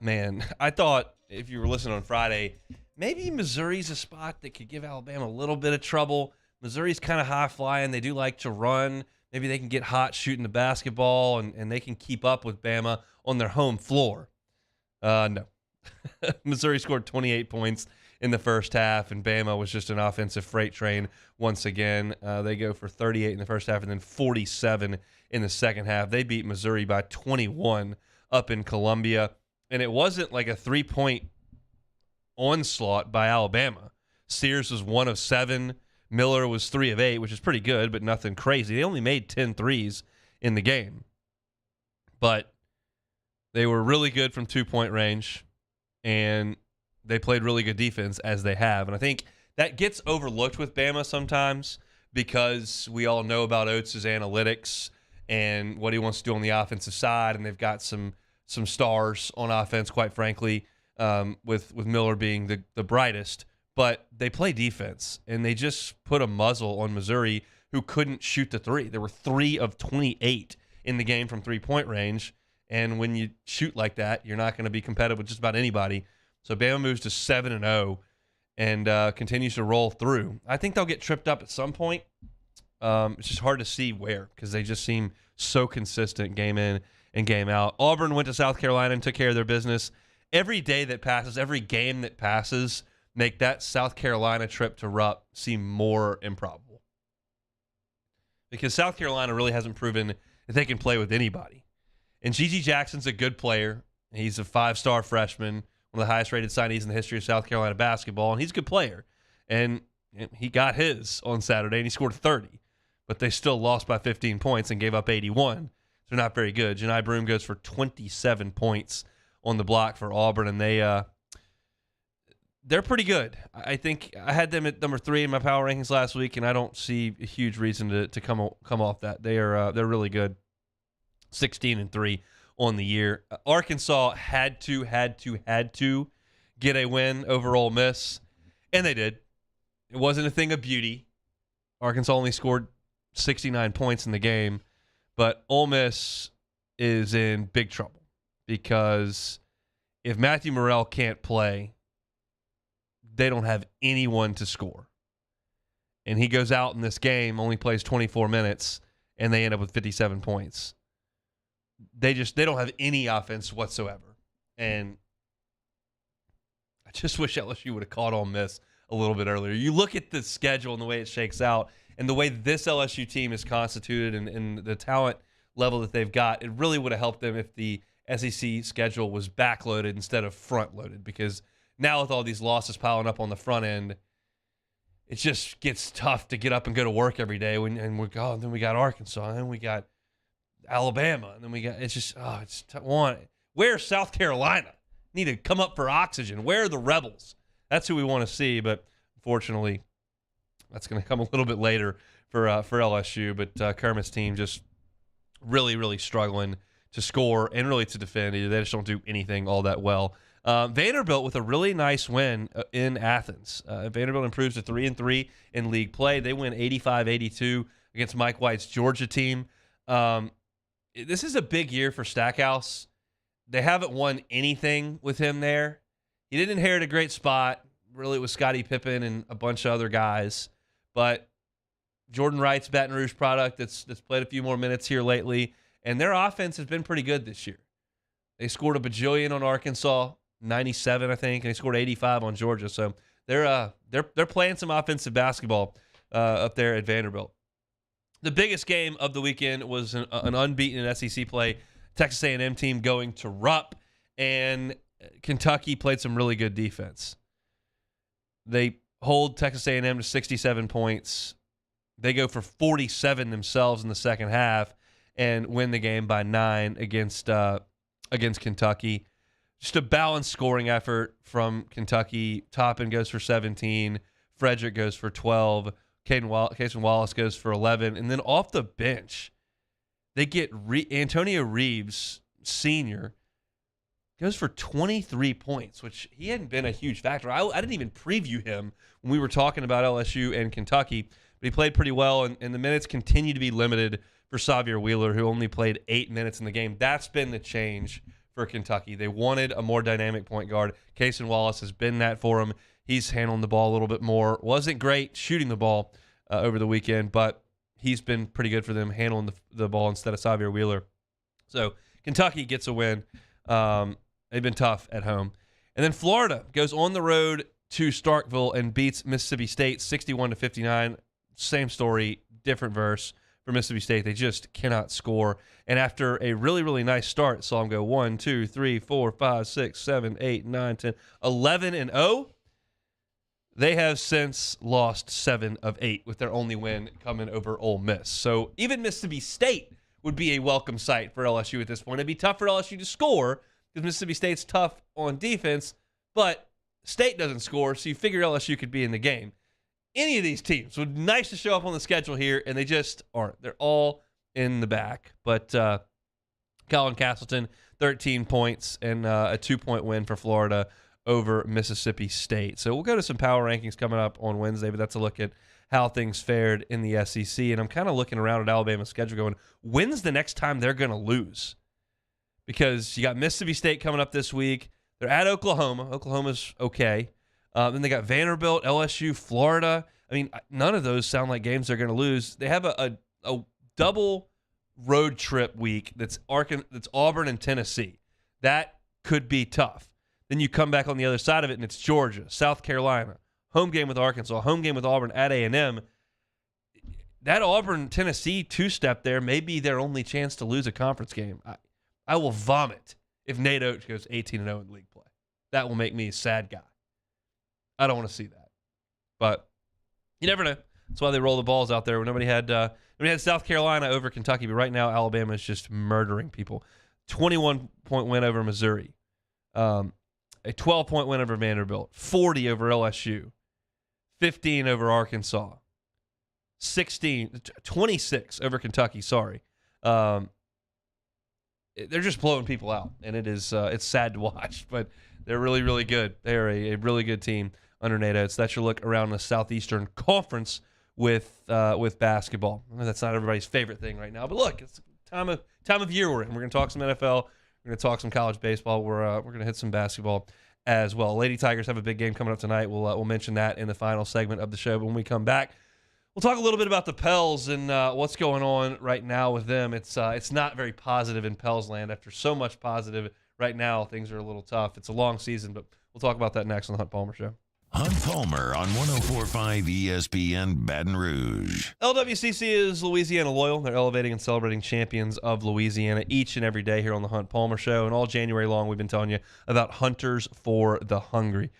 man, I thought if you were listening on Friday, maybe Missouri's a spot that could give Alabama a little bit of trouble. Missouri's kind of high-flying. They do like to run. Maybe they can get hot shooting the basketball, and they can keep up with Bama on their home floor. No. Missouri scored 28 points in the first half, and Bama was just an offensive freight train once again. They go for 38 in the first half and then 47 in the second half. They beat Missouri by 21 up in Columbia, and it wasn't like a three-point onslaught by Alabama. Sears was 1 of 7. Miller was 3 of 8, which is pretty good, but nothing crazy. They only made 10 threes in the game. But they were really good from two-point range, and they played really good defense, as they have. And I think that gets overlooked with Bama sometimes because we all know about Oates' analytics and what he wants to do on the offensive side, and they've got some stars on offense, quite frankly, with Miller being the brightest. But they play defense, and they just put a muzzle on Missouri, who couldn't shoot the three. There were 3 of 28 in the game from three-point range. And when you shoot like that, you're not going to be competitive with just about anybody. So Bama moves to 7-0, and continues to roll through. I think they'll get tripped up at some point. It's just hard to see where because they just seem so consistent game in and game out. Auburn went to South Carolina and took care of their business. Every day that passes, every game that passes, make that South Carolina trip to Rupp seem more improbable. Because South Carolina really hasn't proven that they can play with anybody. And Gigi Jackson's a good player. He's a 5-star freshman, one of the highest rated signees in the history of South Carolina basketball, and he's a good player. And he got his on Saturday, and he scored 30. But they still lost by 15 points and gave up 81. They're not very good. Janai Broome goes for 27 points on the block for Auburn, and they're pretty good. I think I had them at number 3 in my power rankings last week, and I don't see a huge reason to come off that. They're really good. 16-3 on the year. Arkansas had to get a win over Ole Miss, and they did. It wasn't a thing of beauty. Arkansas only scored 69 points in the game, but Ole Miss is in big trouble because if Matthew Morrell can't play, they don't have anyone to score. And he goes out in this game, only plays 24 minutes, and they end up with 57 points. They don't have any offense whatsoever. And I just wish LSU would have caught Ole Miss a little bit earlier. You look at the schedule and the way it shakes out and the way this LSU team is constituted and the talent level that they've got, it really would have helped them if the SEC schedule was backloaded instead of front-loaded, because now with all these losses piling up on the front end, it just gets tough to get up and go to work every day. Then we got Arkansas, and then we got Alabama, and then we got where's South Carolina? Need to come up for oxygen. Where are the Rebels? That's who we want to see, but unfortunately, that's going to come a little bit later for LSU. But Kermit's team just really, really struggling to score and really to defend. They just don't do anything all that well. Vanderbilt with a really nice win in Athens. Vanderbilt improves to 3-3 in league play. They win 85-82 against Mike White's Georgia team. This is a big year for Stackhouse. They haven't won anything with him there. He didn't inherit a great spot. Really, it was Scottie Pippen and a bunch of other guys. But Jordan Wright's Baton Rouge product that's played a few more minutes here lately, and their offense has been pretty good this year. They scored a bajillion on Arkansas, 97, I think, and they scored 85 on Georgia. So they're playing some offensive basketball up there at Vanderbilt. The biggest game of the weekend was an unbeaten SEC play. Texas A&M team going to Rupp, and Kentucky played some really good defense. They hold Texas A&M to 67 points. They go for 47 themselves in the second half and win the game by 9 against Kentucky. Just a balanced scoring effort from Kentucky. Toppin goes for 17. Frederick goes for 12. Cason Wallace goes for 11. And then off the bench, they get Antonio Reeves, senior, goes for 23 points, which he hadn't been a huge factor. I didn't even preview him when we were talking about LSU and Kentucky, but he played pretty well, and the minutes continue to be limited for Xavier Wheeler, who only played 8 minutes in the game. That's been the change for Kentucky. They wanted a more dynamic point guard. Cason Wallace has been that for him. He's handling the ball a little bit more. Wasn't great shooting the ball over the weekend, but he's been pretty good for them handling the ball instead of Xavier Wheeler. So Kentucky gets a win. They've been tough at home. And then Florida goes on the road to Starkville and beats Mississippi State 61-59. Same story, different verse for Mississippi State. They just cannot score. And after a really, really nice start, saw them go 1, 2, 3, 4, 5, 6, 7, 8, 9, 10, 11-0. They have since lost 7 of 8 with their only win coming over Ole Miss. So even Mississippi State would be a welcome sight for LSU at this point. It'd be tough for LSU to score because Mississippi State's tough on defense, but State doesn't score, so you figure LSU could be in the game. Any of these teams would be nice to show up on the schedule here, and they just aren't. They're all in the back. But Colin Castleton, 13 points and a 2-point win for Florida over Mississippi State. So we'll go to some power rankings coming up on Wednesday, but that's a look at how things fared in the SEC. And I'm kind of looking around at Alabama's schedule going, when's the next time they're going to lose? Because you got Mississippi State coming up this week. They're at Oklahoma. Oklahoma's okay. Then they got Vanderbilt, LSU, Florida. I mean, none of those sound like games they're going to lose. They have a double road trip week that's Auburn and Tennessee. That could be tough. Then you come back on the other side of it, and it's Georgia, South Carolina, home game with Arkansas, home game with Auburn at A&M. That Auburn-Tennessee two-step there may be their only chance to lose a conference game. I will vomit if Nate Oates goes 18-0 in league play. That will make me a sad guy. I don't want to see that. But you never know. That's why they roll the balls out there. Nobody had South Carolina over Kentucky, but right now Alabama is just murdering people. 21-point win over Missouri. A 12-point win over Vanderbilt. 40 over LSU. 15 over Arkansas. 26 over Kentucky, sorry. They're just blowing people out, and it's sad to watch, but they're really, really good. They're a really good team under Nate Oates. That's your look around the Southeastern Conference with basketball. I know that's not everybody's favorite thing right now, but look, it's time of year we're in. We're going to talk some NFL. We're going to talk some college baseball. We're going to hit some basketball as well. Lady Tigers have a big game coming up tonight. We'll mention that in the final segment of the show. But when we come back, we'll talk a little bit about the Pels and what's going on right now with them. It's not very positive in Pels land. After so much positive right now, things are a little tough. It's a long season, but we'll talk about that next on the Hunt Palmer Show. Hunt Palmer on 104.5 ESPN Baton Rouge. LWCC is Louisiana loyal. They're elevating and celebrating champions of Louisiana each and every day here on the Hunt Palmer Show. And all January long, we've been telling you about Hunters for the Hungry.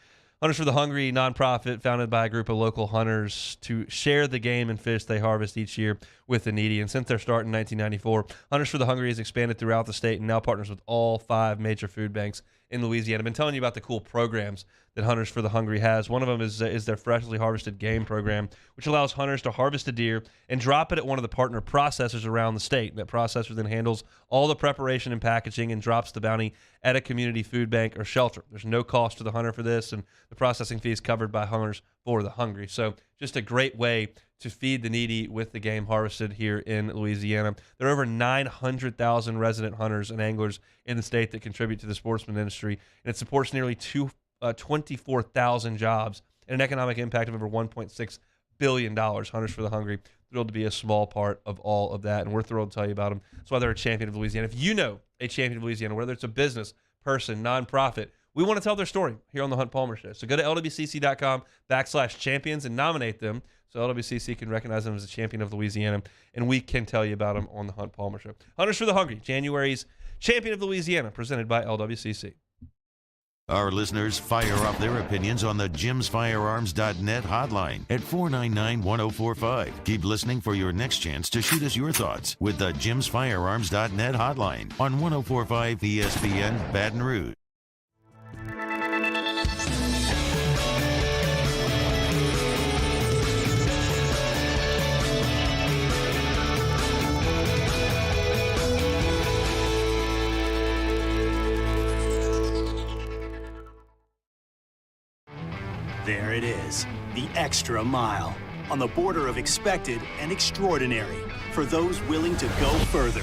Hunters for the Hungry, nonprofit founded by a group of local hunters to share the game and fish they harvest each year with the needy. And since their start in 1994, Hunters for the Hungry has expanded throughout the state and now partners with all 5 major food banks in Louisiana. I've been telling you about the cool programs that Hunters for the Hungry has. One of them is their freshly harvested game program, which allows hunters to harvest a deer and drop it at one of the partner processors around the state. That processor then handles all the preparation and packaging and drops the bounty at a community food bank or shelter. There's no cost to the hunter for this, and the processing fee is covered by Hunters for the Hungry. So just a great way to feed the needy with the game harvested here in Louisiana. There are over 900,000 resident hunters and anglers in the state that contribute to the sportsman industry, and it supports nearly 24,000 jobs and an economic impact of over $1.6 billion. Hunters for the Hungry, thrilled to be a small part of all of that, and we're thrilled to tell you about them. That's why they're a champion of Louisiana. If you know a champion of Louisiana, whether it's a business, person, nonprofit, we want to tell their story here on the Hunt Palmer Show. So go to lwcc.com/champions and nominate them so LWCC can recognize them as a champion of Louisiana, and we can tell you about them on the Hunt Palmer Show. Hunters for the Hungry, January's Champion of Louisiana, presented by LWCC. Our listeners fire up their opinions on the jimsfirearms.net hotline at 499-1045. Keep listening for your next chance to shoot us your thoughts with the jimsfirearms.net hotline on 104.5 ESPN Baton Rouge. There it is, the extra mile, on the border of expected and extraordinary, for those willing to go further,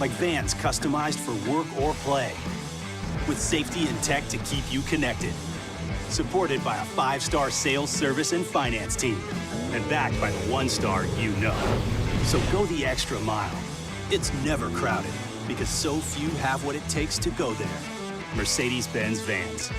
like vans customized for work or play, with safety and tech to keep you connected, supported by a 5-star sales, service, and finance team, and backed by the 1-star you know. So go the extra mile. It's never crowded, because so few have what it takes to go there. Mercedes-Benz Vans.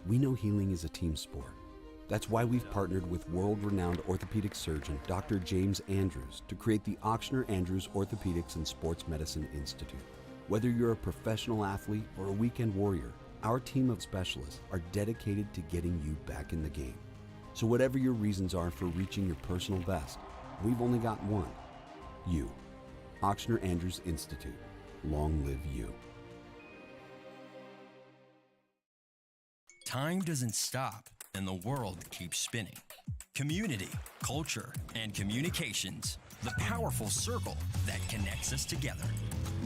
We know healing is a team sport. That's why we've partnered with world-renowned orthopedic surgeon Dr. James Andrews to create the Ochsner Andrews Orthopedics and Sports Medicine Institute. Whether you're a professional athlete or a weekend warrior, our team of specialists are dedicated to getting you back in the game. So whatever your reasons are for reaching your personal best, we've only got one: you. Ochsner Andrews Institute. Long live you. Time doesn't stop, and the world keeps spinning. Community, culture, and communications. The powerful circle that connects us together.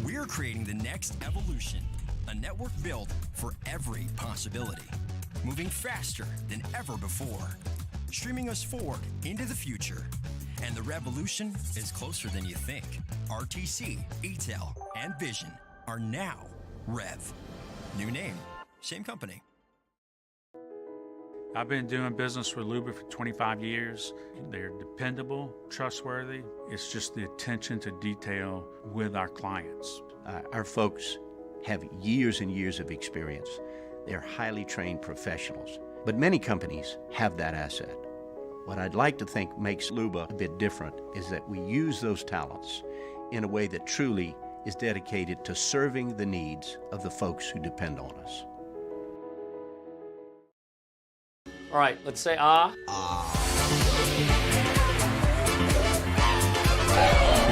We're creating the next evolution. A network built for every possibility. Moving faster than ever before. Streaming us forward into the future. And the revolution is closer than you think. RTC, ETEL, and Vision are now Rev. New name, same company. I've been doing business with Luba for 25 years. They're dependable, trustworthy. It's just the attention to detail with our clients. Our folks have years and years of experience. They're highly trained professionals. But many companies have that asset. What I'd like to think makes Luba a bit different is that we use those talents in a way that truly is dedicated to serving the needs of the folks who depend on us. All right, let's say ah.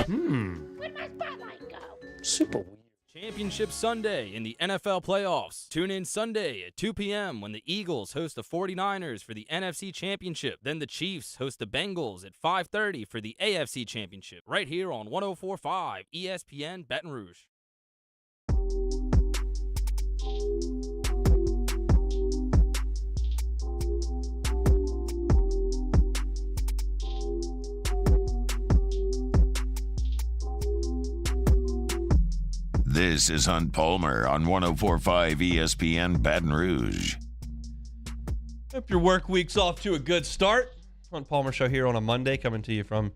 Where'd my spotlight go? Super weird. Championship Sunday in the NFL playoffs. Tune in Sunday at 2 p.m. when the Eagles host the 49ers for the NFC Championship. Then the Chiefs host the Bengals at 5:30 for the AFC Championship. Right here on 104.5 ESPN Baton Rouge. This is Hunt Palmer on 104.5 ESPN Baton Rouge. Hope your work week's off to a good start. Hunt Palmer Show here on a Monday, coming to you from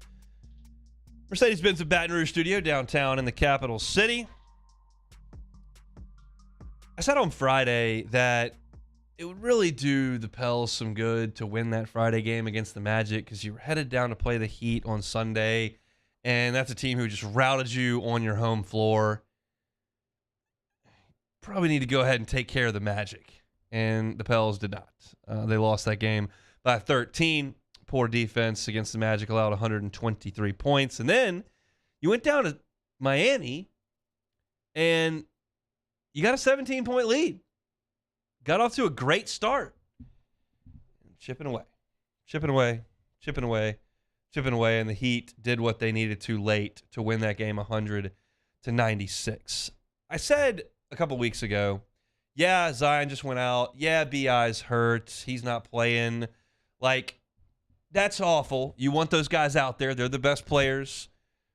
Mercedes-Benz of Baton Rouge Studio downtown in the capital city. I said on Friday that it would really do the Pels some good to win that Friday game against the Magic because you were headed down to play the Heat on Sunday, and that's a team who just routed you on your home floor. Probably need to go ahead and take care of the Magic, and the Pels did not. They lost that game by 13. Poor defense against the Magic, allowed 123 points. And then you went down to Miami, and you got a 17-point lead. Got off to a great start. Chipping away, and the Heat did what they needed to late to win that game 100-96. I said a couple weeks ago, yeah, Zion just went out. Yeah, B.I.'s hurt. He's not playing. Like, that's awful. You want those guys out there. They're the best players.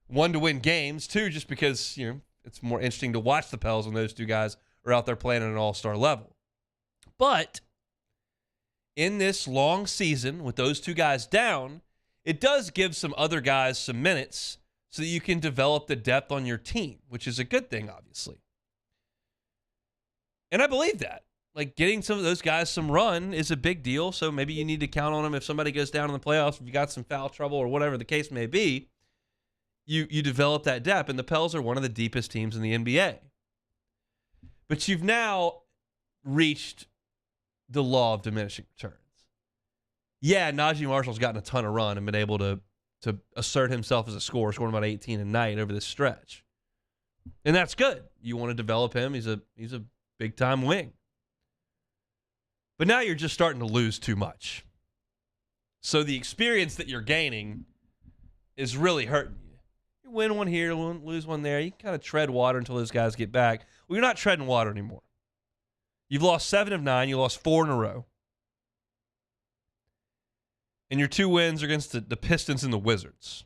One, to win games. Two, just because, it's more interesting to watch the Pels when those two guys are out there playing at an all-star level. But in this long season with those two guys down, it does give some other guys some minutes so that you can develop the depth on your team, which is a good thing, obviously. And I believe that. Like, getting some of those guys some run is a big deal, so maybe you need to count on them if somebody goes down in the playoffs, if you got some foul trouble or whatever the case may be, you develop that depth, and the Pels are one of the deepest teams in the NBA. But you've now reached the law of diminishing returns. Yeah, Najee Marshall's gotten a ton of run and been able to assert himself as a scorer, scoring about 18 a night over this stretch. And that's good. You want to develop him. He's a big-time wing. But now you're just starting to lose too much. So the experience that you're gaining is really hurting you. You win one here, lose one there. You can kind of tread water until those guys get back. Well, you're not treading water anymore. You've lost 7 of 9. You lost 4 in a row. And your 2 wins are against the Pistons and the Wizards.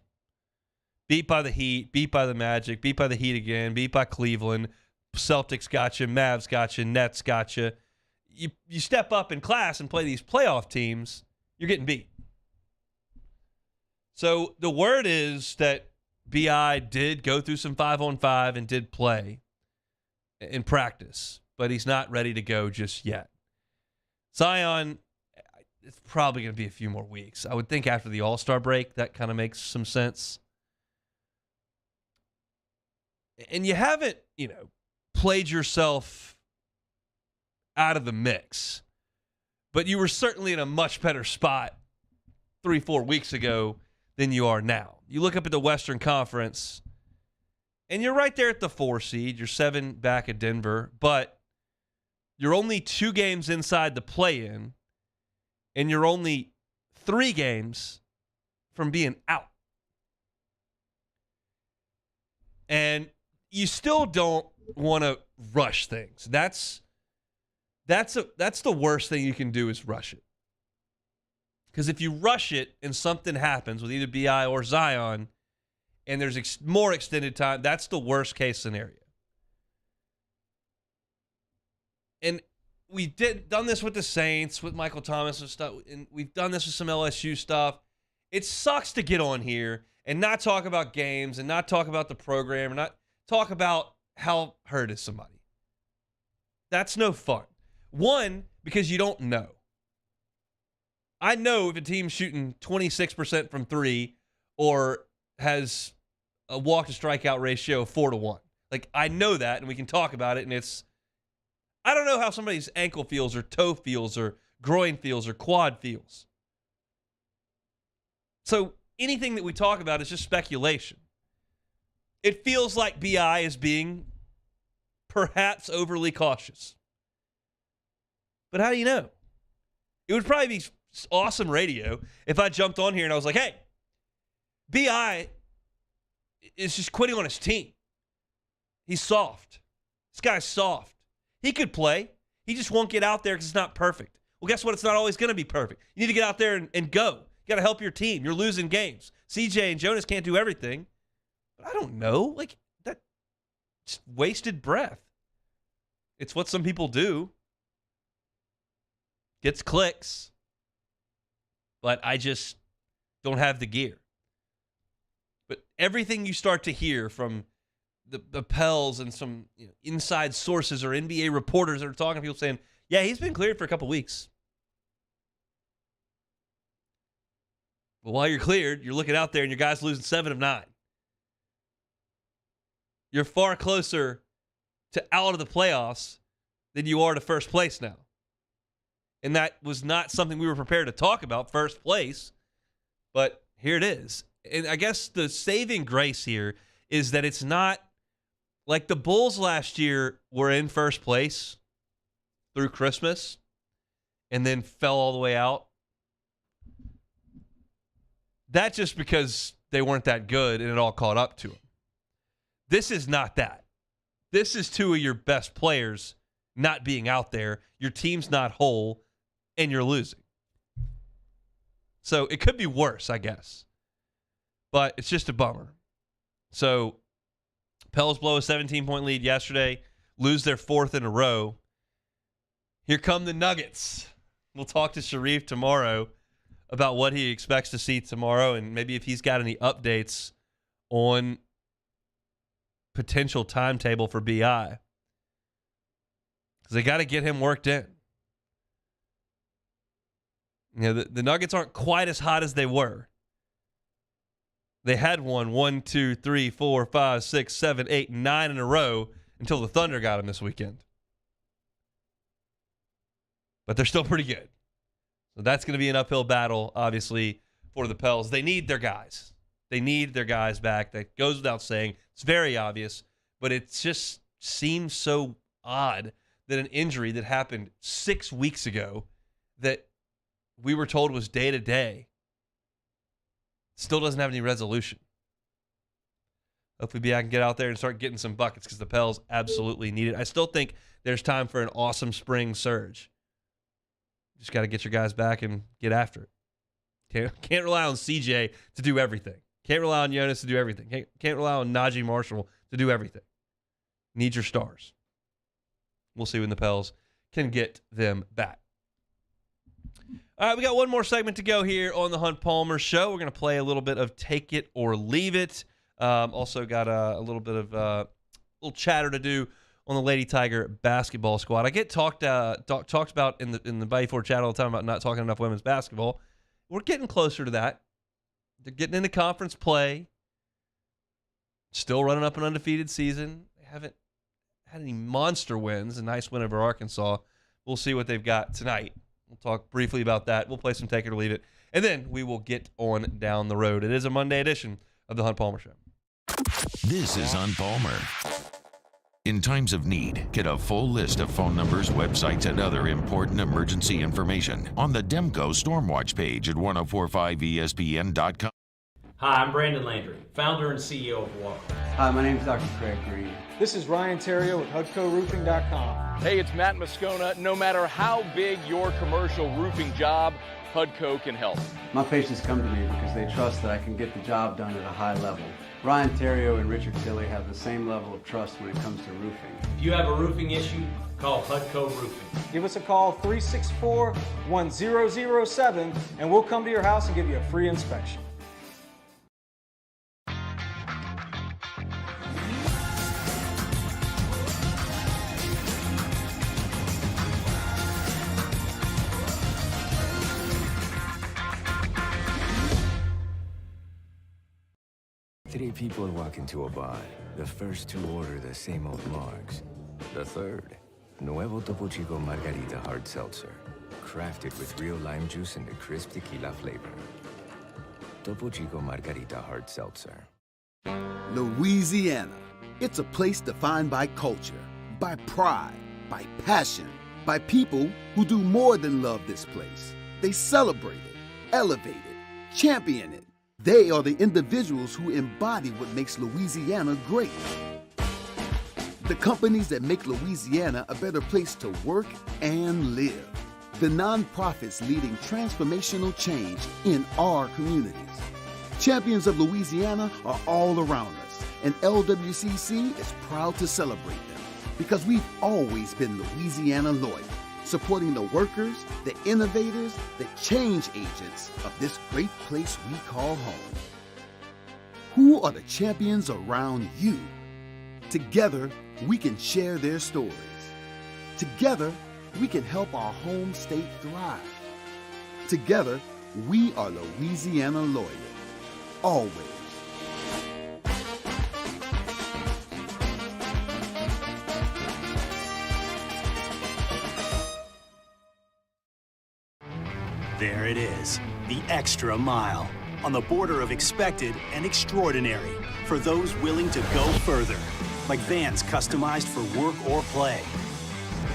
Beat by the Heat, beat by the Magic, beat by the Heat again, beat by Cleveland. Celtics got you, Mavs got you, Nets got you. You step up in class and play these playoff teams, you're getting beat. So the word is that B.I. did go through some 5-on-5 and did play in practice, but he's not ready to go just yet. Zion, it's probably going to be a few more weeks. I would think after the All-Star break, that kind of makes some sense. And you haven't, played yourself out of the mix, but you were certainly in a much better spot 3-4 weeks ago than you are now. You look up at the Western Conference, and you're right there at the 4 seed. You're 7 back at Denver, but You're only 2 games inside the play-in, and you're only 3 games from being out. And you still don't want to rush things. That's the worst thing you can do is rush it. Because if you rush it and something happens with either BI or Zion, and there's more extended time, that's the worst case scenario. And we've done this with the Saints, with Michael Thomas and stuff, and we've done this with some LSU stuff. It sucks to get on here and not talk about games and not talk about the program and not talk about how hurt is somebody. That's no fun. One, because you don't know. I know if a team's shooting 26% from 3 or has a walk-to-strikeout ratio of 4-1. Like, I know that, and we can talk about it, and it's... I don't know how somebody's ankle feels or toe feels or groin feels or quad feels. So anything that we talk about is just speculation. It feels like BI is being perhaps overly cautious. But how do you know? It would probably be awesome radio if I jumped on here and I was like, hey, BI is just quitting on his team. He's soft. This guy's soft. He could play. He just won't get out there because it's not perfect. Well, guess what? It's not always going to be perfect. You need to get out there and go. You got to help your team. You're losing games. CJ and Jonas can't do everything. But I don't know. Like, that's wasted breath. It's what some people do. Gets clicks. But I just don't have the gear. But everything you start to hear from the Pels and some inside sources or NBA reporters that are talking to people saying, yeah, he's been cleared for a couple weeks. But while you're cleared, you're looking out there and your guy's losing 7 of 9. You're far closer to out of the playoffs than you are to first place now. And that was not something we were prepared to talk about, first place. But here it is. And I guess the saving grace here is that it's not like the Bulls last year were in first place through Christmas and then fell all the way out. That's just because they weren't that good and it all caught up to them. This is not that. This is 2 of your best players not being out there. Your team's not whole and you're losing. So it could be worse, I guess. But it's just a bummer. So Pels blow a 17-point lead yesterday, lose their 4th in a row. Here come the Nuggets. We'll talk to Sharif tomorrow about what he expects to see tomorrow and maybe if he's got any updates on potential timetable for BI. Because they got to get him worked in. The Nuggets aren't quite as hot as they were. They had won 1, 2, 3, 4, 5, 6, 7, 8, 9 in a row until the Thunder got them this weekend. But they're still pretty good. So that's going to be an uphill battle, obviously, for the Pels. They need their guys. They need their guys back. That goes without saying. It's very obvious. But it just seems so odd that an injury that happened 6 weeks ago that we were told was day-to-day still doesn't have any resolution. Hopefully BI can get out there and start getting some buckets because the Pels absolutely need it. I still think there's time for an awesome spring surge. Just got to get your guys back and get after it. Can't rely on CJ to do everything. Can't rely on Jonas to do everything. Can't rely on Najee Marshall to do everything. Need your stars. We'll see when the Pels can get them back. All right, we got one more segment to go here on the Hunt Palmer Show. We're going to play a little bit of Take It or Leave It. Also got a little bit of little chatter to do on the Lady Tiger basketball squad. I get talked about in the Bayou Ford chat all the time about not talking enough women's basketball. We're getting closer to that. They're getting into conference play. Still running up an undefeated season. They haven't had any monster wins. A nice win over Arkansas. We'll see what they've got tonight. We'll talk briefly about that. We'll play some Take It or Leave It. And then we will get on down the road. It is a Monday edition of the Hunt Palmer Show. This is Hunt Palmer. In times of need, get a full list of phone numbers, websites, and other important emergency information on the Demco Stormwatch page at 1045ESPN.com. Hi, I'm Brandon Landry, founder and CEO of Walk. Hi, my name is Dr. Craig Green. This is Ryan Terrio with HUDCoRoofing.com. Hey, it's Matt Moscona. No matter how big your commercial roofing job, HUDCO can help. My patients come to me because they trust that I can get the job done at a high level. Ryan Terrio and Richard Tilley have the same level of trust when it comes to roofing. If you have a roofing issue, call HUDCO Roofing. Give us a call, 364-1007, and we'll come to your house and give you a free inspection. Three people walk into a bar. The first two order the same old margs. The third, Nuevo Topo Chico Margarita Hard Seltzer. Crafted with real lime juice and a crisp tequila flavor. Topo Chico Margarita Hard Seltzer. Louisiana. It's a place defined by culture, by pride, by passion, by people who do more than love this place. They celebrate it, elevate it, champion it. They are the individuals who embody what makes Louisiana great. The companies that make Louisiana a better place to work and live. The nonprofits leading transformational change in our communities. Champions of Louisiana are all around us, and LWCC is proud to celebrate them because we've always been Louisiana loyal, supporting the workers, the innovators, the change agents of this great place we call home. Who are the champions around you? Together, we can share their stories. Together, we can help our home state thrive. Together, we are Louisiana loyal. Always. There it is, the extra mile, on the border of expected and extraordinary for those willing to go further, like vans customized for work or play,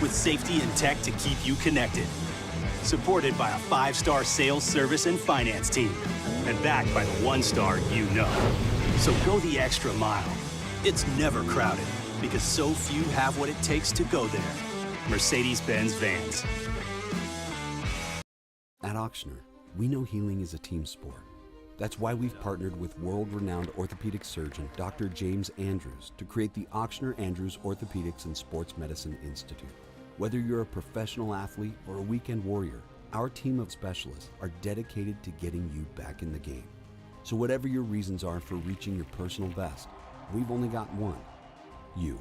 with safety and tech to keep you connected, supported by a 5-star sales, service, and finance team, and backed by the 1-star you know. So go the extra mile. It's never crowded, because so few have what it takes to go there. Mercedes-Benz Vans. At Auctioner, we know healing is a team sport. That's why we've partnered with world-renowned orthopedic surgeon Dr. James Andrews to create the Auctioner Andrews Orthopedics and Sports Medicine Institute. Whether you're a professional athlete or a weekend warrior, our team of specialists are dedicated to getting you back in the game. So whatever your reasons are for reaching your personal best, we've only got one. You.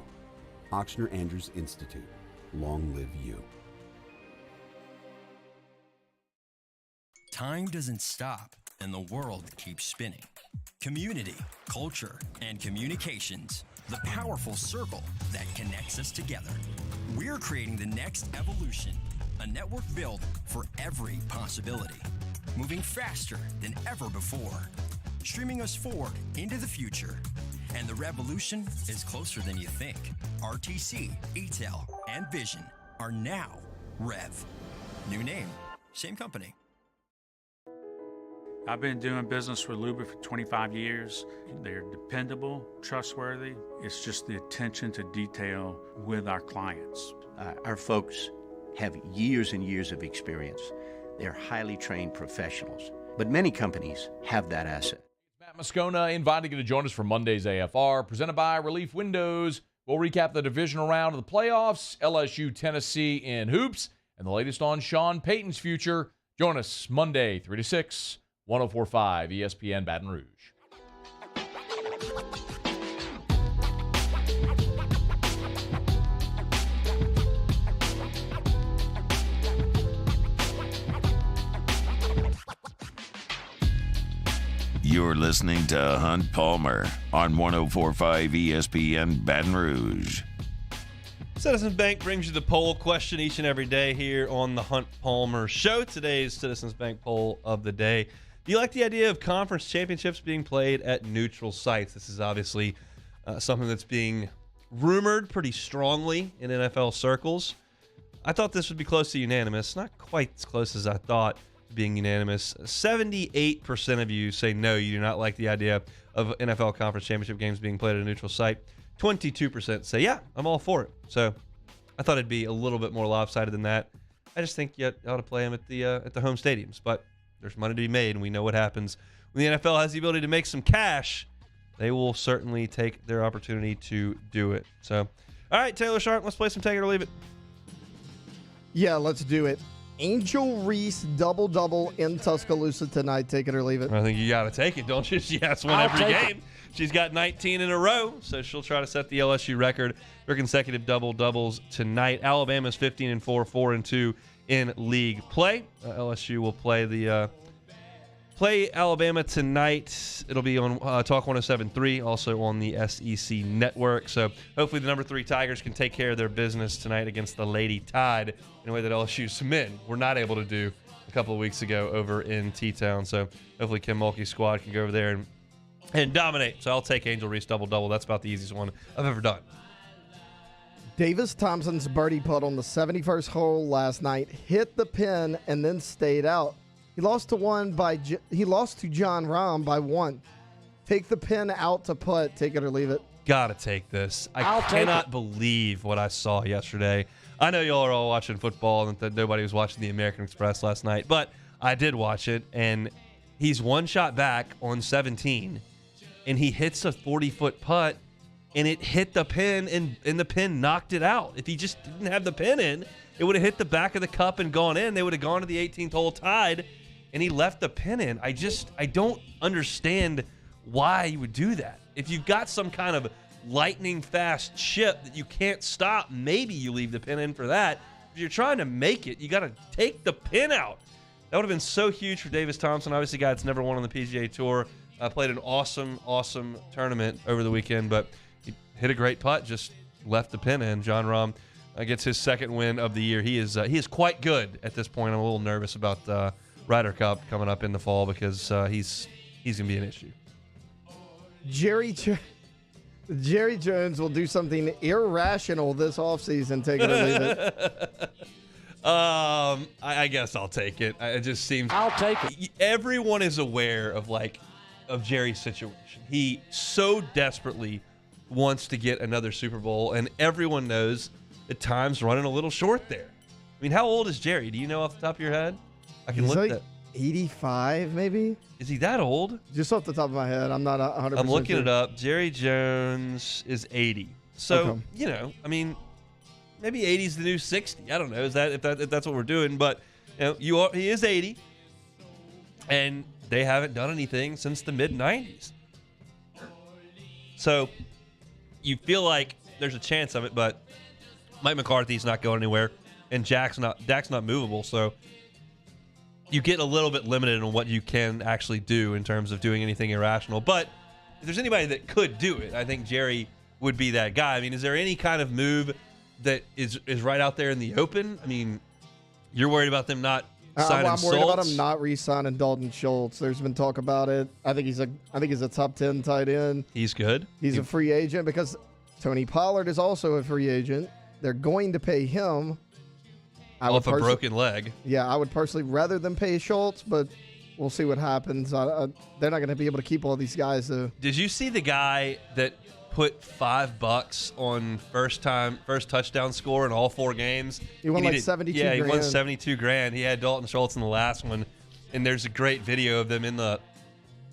Auctioner Andrews Institute. Long live you. Time doesn't stop, and the world keeps spinning. Community, culture, and communications, the powerful circle that connects us together. We're creating the next evolution, a network built for every possibility, moving faster than ever before, streaming us forward into the future. And the revolution is closer than you think. RTC, ETEL, and Vision are now Rev. New name, same company. I've been doing business with Luba for 25 years. They're dependable, trustworthy. It's just the attention to detail with our clients. Our folks have years and years of experience. They're highly trained professionals, but many companies have that asset. Matt Moscona inviting you to join us for Monday's AFR, presented by Relief Windows. We'll recap the divisional round of the playoffs, LSU, Tennessee in hoops, and the latest on Sean Payton's future. Join us Monday, 3 to 6. 1045 ESPN Baton Rouge. You're listening to Hunt Palmer on 1045 ESPN Baton Rouge. Citizens Bank brings you the poll question each and every day here on the Hunt Palmer Show. Today's Citizens Bank poll of the day. Do you like the idea of conference championships being played at neutral sites? This is obviously something that's being rumored pretty strongly in NFL circles. I thought this would be close to unanimous. Not quite as close as I thought being unanimous. 78% of you say no, you do not like the idea of NFL conference championship games being played at a neutral site. 22% say, yeah, I'm all for it. So I thought it'd be a little bit more lopsided than that. I just think you ought to play them at the home stadiums. But there's money to be made, and we know what happens. When the NFL has the ability to make some cash, they will certainly take their opportunity to do it. So, all right, Taylor Sharp, let's play some Take It or Leave It. Yeah, let's do it. Angel Reese double-double in Tuscaloosa tonight. Take it or leave it. I think you got to take it, don't you? She has won every game. She's got 19 in a row, so she'll try to set the LSU record for consecutive double-doubles tonight. Alabama's 15-4, 4-2 in league play. LSU will play Alabama tonight. It'll be on Talk 107.3, also on the SEC network. So hopefully the number 3 Tigers can take care of their business tonight against the Lady Tide in a way that LSU's men were not able to do a couple of weeks ago over in T-Town. So hopefully Kim Mulkey's squad can go over there and dominate. So I'll take Angel Reese double-double. That's about the easiest one I've ever done. Davis Thompson's birdie putt on the 71st hole last night hit the pin and then stayed out. He lost to John Rahm by 1. Take the pin out to putt. Take it or leave it. Gotta take this. I cannot believe what I saw yesterday. I know y'all are all watching football and that nobody was watching the American Express last night, but I did watch it, and he's one shot back on 17, and he hits a 40-foot putt, and it hit the pin, and the pin knocked it out. If he just didn't have the pin in, it would have hit the back of the cup and gone in. They would have gone to the 18th hole tied, and he left the pin in. I don't understand why you would do that. If you've got some kind of lightning fast chip that you can't stop, maybe you leave the pin in for that. If you're trying to make it, you got to take the pin out. That would have been so huge for Davis Thompson. Obviously, a guy that's never won on the PGA Tour. Played an awesome tournament over the weekend, but he hit a great putt, just left the pin in. John Rahm gets his second win of the year. He is quite good at this point. I'm a little nervous about Ryder Cup coming up in the fall because he's going to be an issue. Jerry Jones will do something irrational this offseason. Take it or leave it. I guess I'll take it. It just seems I'll take it. Everyone is aware of Jerry's situation. He so desperately wants to get another Super Bowl, and everyone knows that time's running a little short there. I mean, how old is Jerry? Do you know off the top of your head? I can He's look like that. 85, maybe? Is he that old? Just off the top of my head. I'm not 100% I'm looking sure. it up. Jerry Jones is 80. So, Okay. I mean, maybe 80 is the new 60. I don't know. Is that if that's what we're doing? But he is 80, and they haven't done anything since the mid 90s. So you feel like there's a chance of it, but Mike McCarthy's not going anywhere, and Dak's not movable. So you get a little bit limited on what you can actually do in terms of doing anything irrational. But if there's anybody that could do it, I think Jerry would be that guy. I mean, is there any kind of move that is right out there in the open? I mean, you're worried about them not signing I'm worried about Schultz? him not re-signing Dalton Schultz. There's been talk about it. I think he's a top 10 tight end. He's good. He's a free agent because Tony Pollard is also a free agent. They're going to pay him. Off a broken leg. Yeah, I would personally rather than pay Schultz, but we'll see what happens. They're not going to be able to keep all these guys. Did you see the guy that put $5 on first touchdown score in all 4 games? He won 72 Yeah, he won grand. $72,000. He had Dalton Schultz in the last one, and there's a great video of them in the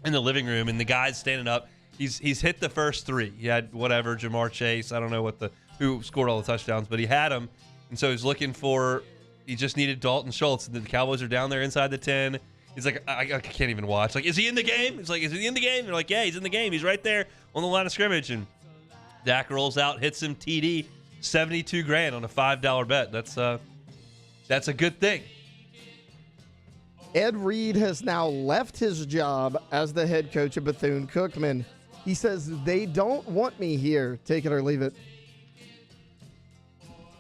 living room, and the guy's standing up. He's hit the first 3. He had whatever, Jamar Chase. I don't know who scored all the touchdowns, but he had him, and so he's looking for. He just needed Dalton Schultz, and the Cowboys are down there inside the 10. He's like, I can't even watch. Like, is he in the game? It's like, is he in the game? They're like, yeah, he's in the game. He's right there on the line of scrimmage. And Dak rolls out, hits him TD, $72,000 on a $5 bet. That's a good thing. Ed Reed has now left his job as the head coach of Bethune-Cookman. He says, they don't want me here. Take it or leave it.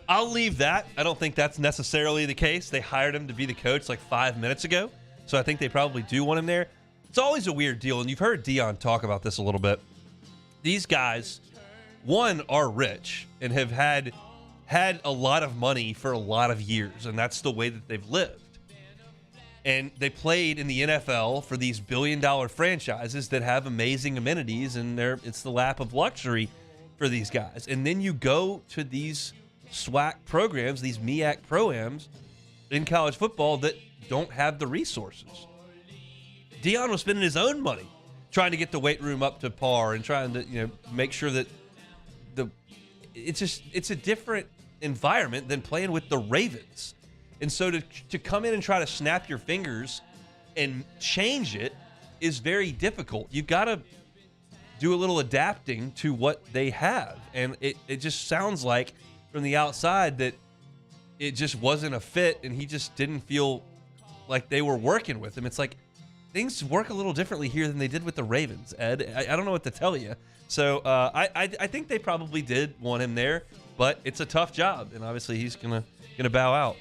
I'll leave that. I don't think that's necessarily the case. They hired him to be the coach like 5 minutes ago, so I think they probably do want him there. It's always a weird deal, and you've heard Dion talk about this a little bit. These guys, one, are rich and have had a lot of money for a lot of years, and that's the way that they've lived. And they played in the NFL for these billion-dollar franchises that have amazing amenities, and it's the lap of luxury for these guys. And then you go to these SWAC programs, these MEAC pro-ams in college football that don't have the resources. Deion was spending his own money trying to get the weight room up to par and trying to, make sure that it's a different environment than playing with the Ravens. And so to come in and try to snap your fingers and change it is very difficult. You've got to do a little adapting to what they have. And it just sounds like from the outside that it just wasn't a fit, and he just didn't feel like they were working with him. It's like things work a little differently here than they did with the Ravens, Ed. I don't know what to tell you. So I think they probably did want him there, but it's a tough job, and obviously he's gonna bow out.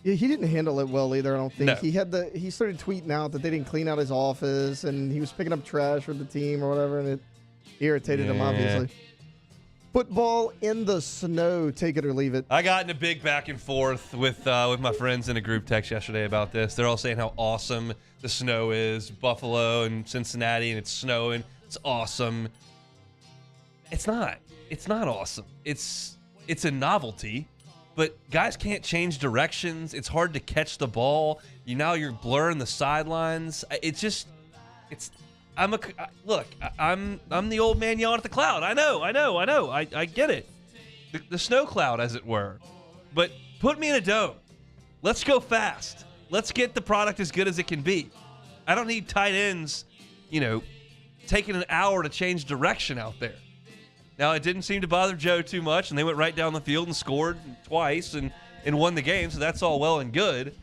Yeah, he didn't handle it well either, I don't think. No. He started tweeting out that they didn't clean out his office, and he was picking up trash for the team or whatever, and it irritated him, obviously. Football in the snow, take it or leave it. I got in a big back and forth with my friends in a group text yesterday about this. They're all saying how awesome the snow is. Buffalo and Cincinnati, and it's snowing. It's awesome. It's not. It's not awesome. It's a novelty. But guys can't change directions. It's hard to catch the ball. You're blurring the sidelines. I'm the old man yelling at the cloud. I know. I get it. The snow cloud, as it were. But put me in a dome. Let's go fast. Let's get the product as good as it can be. I don't need tight ends, taking an hour to change direction out there. Now, it didn't seem to bother Joe too much, and they went right down the field and scored twice and won the game, so that's all well and good.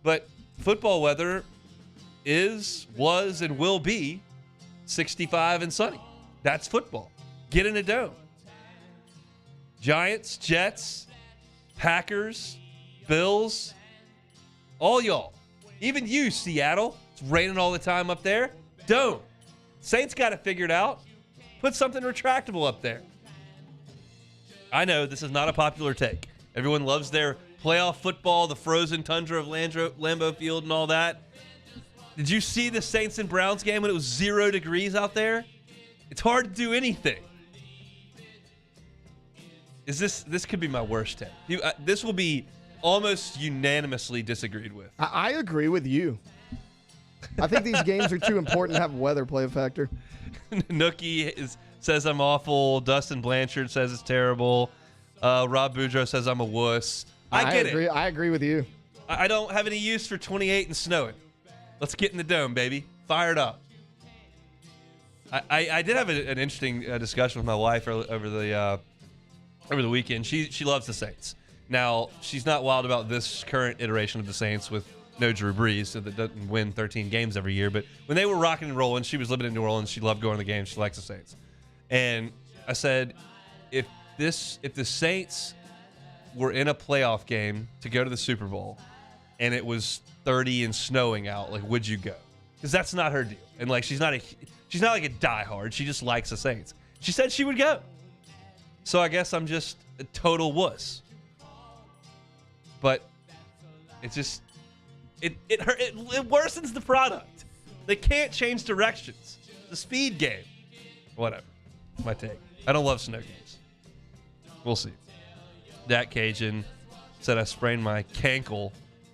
But football weather was, and will be 65 and sunny. That's football. Get in a dome. Giants, Jets, Packers, Bills, all y'all. Even you, Seattle. It's raining all the time up there. Dome. Saints got it figured out. Put something retractable up there. I know this is not a popular take. Everyone loves their playoff football, the frozen tundra of Lambeau Field and all that. Did you see the Saints and Browns game when it was 0 degrees out there? It's hard to do anything. This could be my worst take. This will be almost unanimously disagreed with. I agree with you. I think these games are too important to have weather play a factor. Nookie says I'm awful. Dustin Blanchard says it's terrible. Rob Boudreaux says I'm a wuss. I get it. I agree with you. I don't have any use for 28 and snowing. Let's get in the dome, baby. Fired up. I did have an interesting discussion with my wife over the weekend. She loves the Saints. Now, she's not wild about this current iteration of the Saints with no Drew Brees, so that doesn't win 13 games every year. But when they were rocking and rolling, she was living in New Orleans. She loved going to the games. She likes the Saints. And I said, if the Saints were in a playoff game to go to the Super Bowl and it was 30 and snowing out, would you go? Because that's not her deal. And she's not like a diehard. She just likes the Saints. She said she would go. So I guess I'm just a total wuss. But it's just it worsens the product. They can't change directions. The speed game. Whatever. My take. I don't love snow games. We'll see. Dak Cajun said I sprained my cankle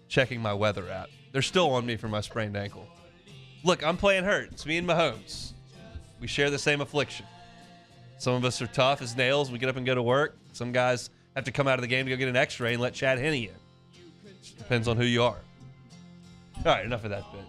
checking my weather app. They're still on me for my sprained ankle. Look, I'm playing hurt. It's me and Mahomes. We share the same affliction. Some of us are tough as nails. We get up and go to work. Some guys have to come out of the game to go get an x-ray and let Chad Henne in. Just depends on who you are. All right, enough of that bit.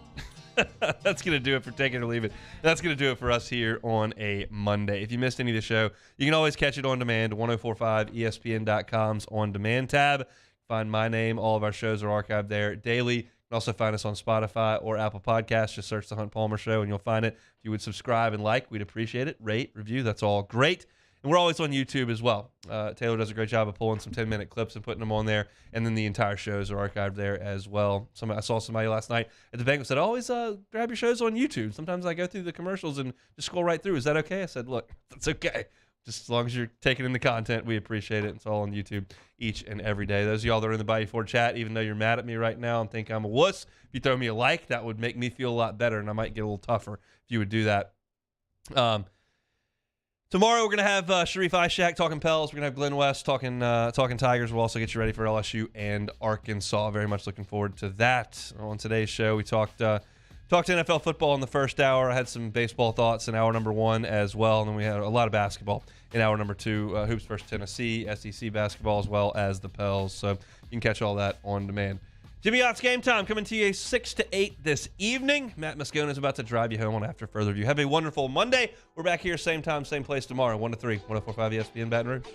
That's going to do it for Take It or Leave It. That's going to do it for us here on a Monday. If you missed any of the show, you can always catch it on demand, 1045ESPN.com's On Demand tab. Find my name. All of our shows are archived there daily. You can also find us on Spotify or Apple Podcasts. Just search The Hunt Palmer Show, and you'll find it. If you would subscribe and like, we'd appreciate it. Rate, review, that's all great. And we're always on YouTube as well. Taylor does a great job of pulling some 10-minute clips and putting them on there. And then the entire shows are archived there as well. I saw somebody last night at the banquet said, always grab your shows on YouTube. Sometimes I go through the commercials and just scroll right through. Is that okay? I said, look, that's okay. Just as long as you're taking in the content, we appreciate it. It's all on YouTube each and every day. Those of y'all that are in the Bayou Ford chat, even though you're mad at me right now and think I'm a wuss, if you throw me a like, that would make me feel a lot better, and I might get a little tougher if you would do that. Tomorrow we're going to have Sharif Ishak talking Pels. We're going to have Glenn West talking Tigers. We'll also get you ready for LSU and Arkansas. Very much looking forward to that. On today's show, we talked NFL football in the first hour. I had some baseball thoughts in hour number 1 as well. And then we had a lot of basketball in hour number 2. Hoops versus Tennessee, SEC basketball, as well as the Pels. So you can catch all that on demand. Jimmy Ott's Game Time coming to you 6 to 8 this evening. Matt Moscona is about to drive you home on After Further View. Have a wonderful Monday. We're back here same time, same place tomorrow, 1 to 3, 104.5 ESPN Baton Rouge.